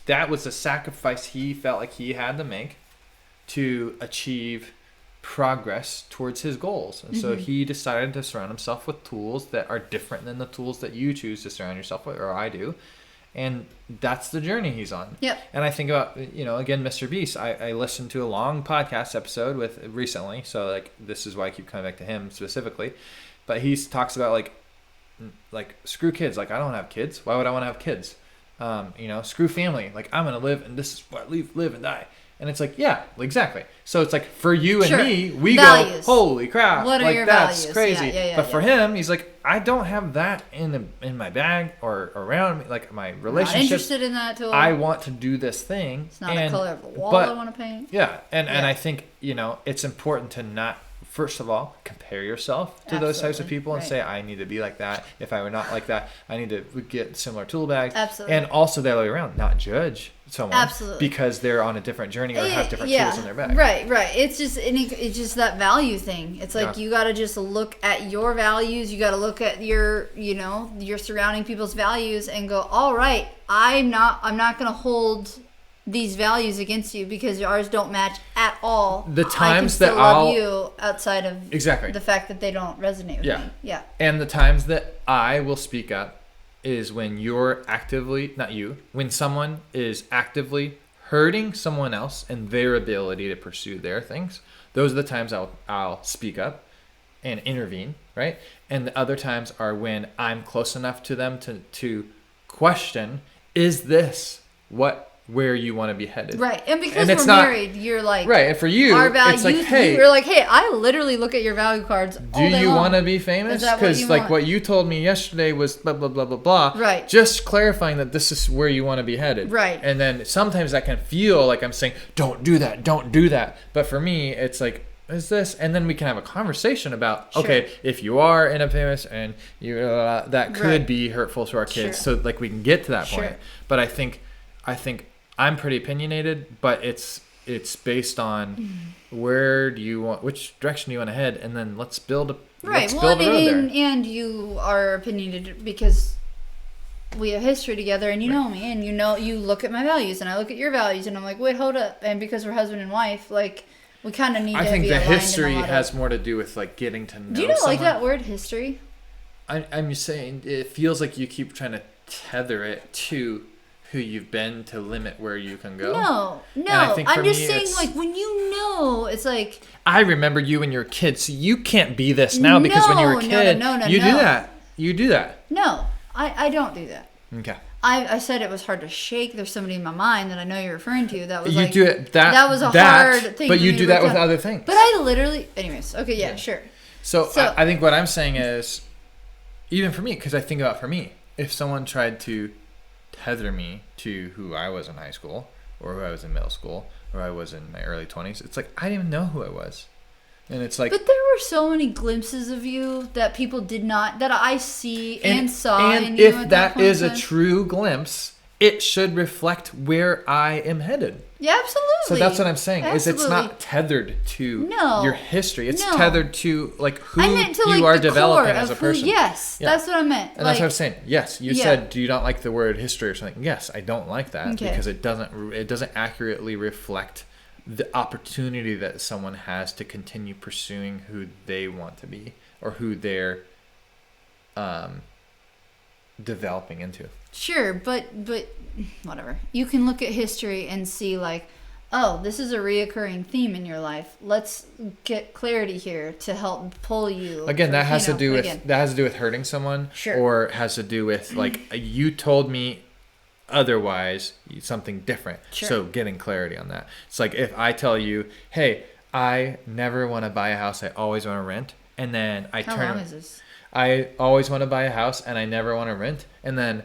that was a sacrifice he felt like he had to make to achieve progress towards his goals. And so he decided to surround himself with tools that are different than the tools that you choose to surround yourself with, or I do. And that's the journey he's on. Yep. And I think about, again, Mr. Beast. I listened to a long podcast episode with recently, so like this is why I keep coming back to him specifically. But he talks about like screw kids. Like, I don't have kids. Why would I want to have kids? Screw family. Like, I'm gonna live, and this is what I live and die. And it's like, yeah, exactly. So it's like, for you and me, we values. Go, holy crap, what are your that's values? Crazy. Yeah, but for him, he's like, I don't have that in my bag or around me, like my relationship. Not interested in that tool. I want to do this thing. It's not a color of the wall I want to paint. Yeah, and I think it's important to not first of all, compare yourself to those types of people and say, I need to be like that. If I were not like that, I need to get similar tool bags. Absolutely. And also the other way around, not judge someone. Absolutely. Because they're on a different journey or have different tools in their bag. Right. It's just that value thing. It's like you got to just look at your values. You got to look at your surrounding people's values and go, all right, I'm not going to hold these values against you because ours don't match at all. The times I can still love you outside of the fact that they don't resonate with me. Yeah. And the times that I will speak up is when you're actively, not you, when someone is actively hurting someone else and their ability to pursue their things. Those are the times I'll speak up and intervene, right? And the other times are when I'm close enough to them to question, is this where you want to be headed? Right. And because we're married, you're like, right. And for you, our values, it's like, hey, you're like, hey, I literally look at your value cards all day long. Do you want to be famous? Because like what you told me yesterday was blah, blah, blah, blah, blah. Right. Just clarifying that this is where you want to be headed. Right. And then sometimes that can feel like I'm saying, don't do that. But for me, it's like, is this? And then we can have a conversation about, okay, if you are in a famous and you that could be hurtful to our kids. So like we can get to that point. But I think I'm pretty opinionated, but it's based on which direction do you want to head, and then let's build a road there. And you are opinionated because we have history together, and you know me, and you look at my values, and I look at your values, and I'm like, wait, hold up, and because we're husband and wife, like we kind of need to be aligned. I think the history has more to do with like getting to know. Do you not like that word, history? I'm just saying it feels like you keep trying to tether it to who you've been to limit where you can go. No. I'm just saying, like, when it's like... I remember you when you were a kid, so you can't be this now because when you were a kid, you do that. No, I don't do that. Okay. I said it was hard to shake. There's somebody in my mind that I know you're referring to. That was do it. That was a hard thing. But you do that with other things. But I literally... Anyways, okay, sure. So I think what I'm saying is, even for me, because I think about for me, if someone tried to tether me to who I was in high school or who I was in middle school or I was in my early 20s, it's like I didn't even know who I was. And it's like, but there were so many glimpses of you that people did not, that I see and saw in you. And if that is a true glimpse, it should reflect where I am headed. Yeah, absolutely. So that's what I'm saying. Is it's not tethered to your history. It's tethered to like who you are developing as a person. That's what I meant. And that's what I was saying. Yes, you said, do you not like the word history or something? Yes, I don't like that because it doesn't accurately reflect the opportunity that someone has to continue pursuing who they want to be or who they're developing into. Sure, but whatever. You can look at history and see like, oh, this is a reoccurring theme in your life. Let's get clarity here to help pull you. Again, that has to do with hurting someone, or has to do with like you told me otherwise, something different. So getting clarity on that. It's like if I tell you, hey, I never want to buy a house. I always want to rent, and then How long is this? I always want to buy a house and I never want to rent. And then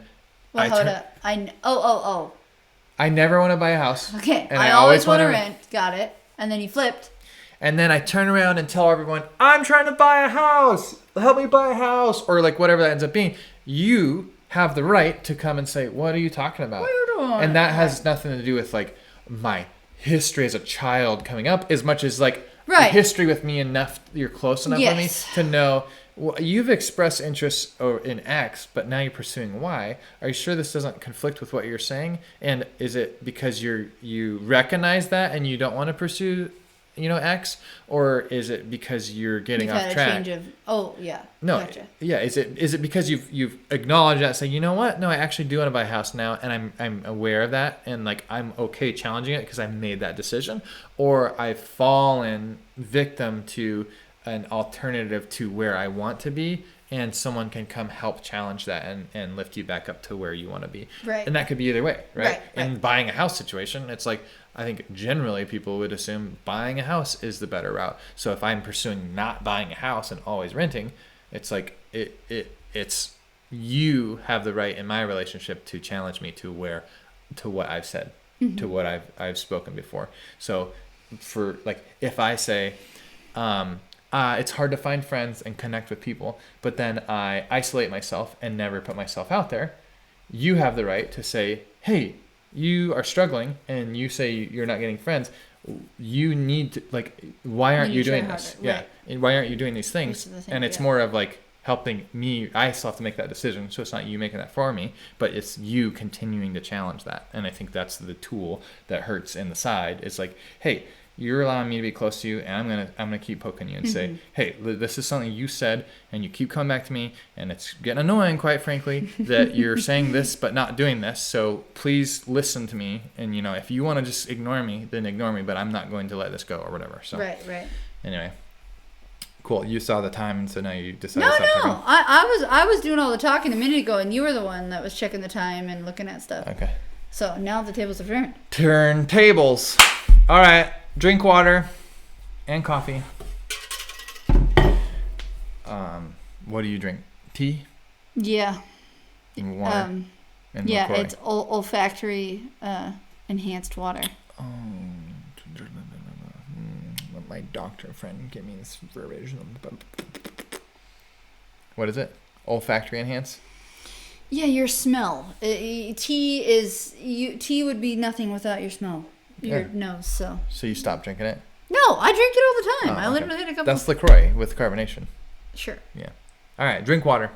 hold up. I never want to buy a house. Okay. And I always want to rent. Got it. And then you flipped. And then I turn around and tell everyone, I'm trying to buy a house. Help me buy a house. Or like whatever that ends up being. You have the right to come and say, what are you talking about? What are you doing? And that has nothing to do with like my history as a child coming up as much as like the history with me enough. You're close enough with me to know. Well, you've expressed interest in X, but now you're pursuing Y. Are you sure this doesn't conflict with what you're saying? And is it because you recognize that and you don't want to pursue, X, or is it because you're getting off track? Gotcha. Yeah. Is it because you've acknowledged that, say, you know what? No, I actually do want to buy a house now, and I'm aware of that, and like I'm okay challenging it because I made that decision, or I've fallen victim to an alternative to where I want to be, and someone can come help challenge that and lift you back up to where you want to be. Right. And that could be either way, right? In buying a house situation, it's like, I think generally people would assume buying a house is the better route. So if I'm pursuing not buying a house and always renting, it's like it's you have the right in my relationship to challenge me to what I've said, to what I've spoken before. So for like, if I say, it's hard to find friends and connect with people, but then I isolate myself and never put myself out there. You have the right to say, hey, you are struggling and you say you're not getting friends. You need to, like, why aren't you doing this? Harder. Yeah. Right. And why aren't you doing these things? And it's more of like helping me. I still have to make that decision. So it's not you making that for me, but it's you continuing to challenge that. And I think that's the tool that hurts in the side. It's like, hey, you're allowing me to be close to you, and I'm gonna keep poking you and say, hey, this is something you said, and you keep coming back to me, and it's getting annoying, quite frankly, that you're saying this but not doing this. So please listen to me, and if you want to just ignore me, then ignore me. But I'm not going to let this go or whatever. So Right. Anyway, cool. You saw the time, and so now you decided. No. to stop talking. I was doing all the talking a minute ago, and you were the one that was checking the time and looking at stuff. Okay. So now the tables have turned. Turn tables. All right. Drink water and coffee. What do you drink? Tea? Yeah. And water? And yeah, LaCroix? it's olfactory enhanced water. My doctor friend gave me this verbiage. What is it? Olfactory enhanced? Yeah, your smell. Tea would be nothing without your smell. Your nose, so. So you stopped drinking it? No, I drink it all the time. Oh, I literally had a couple. That's LaCroix with carbonation. Sure. Yeah. All right, drink water.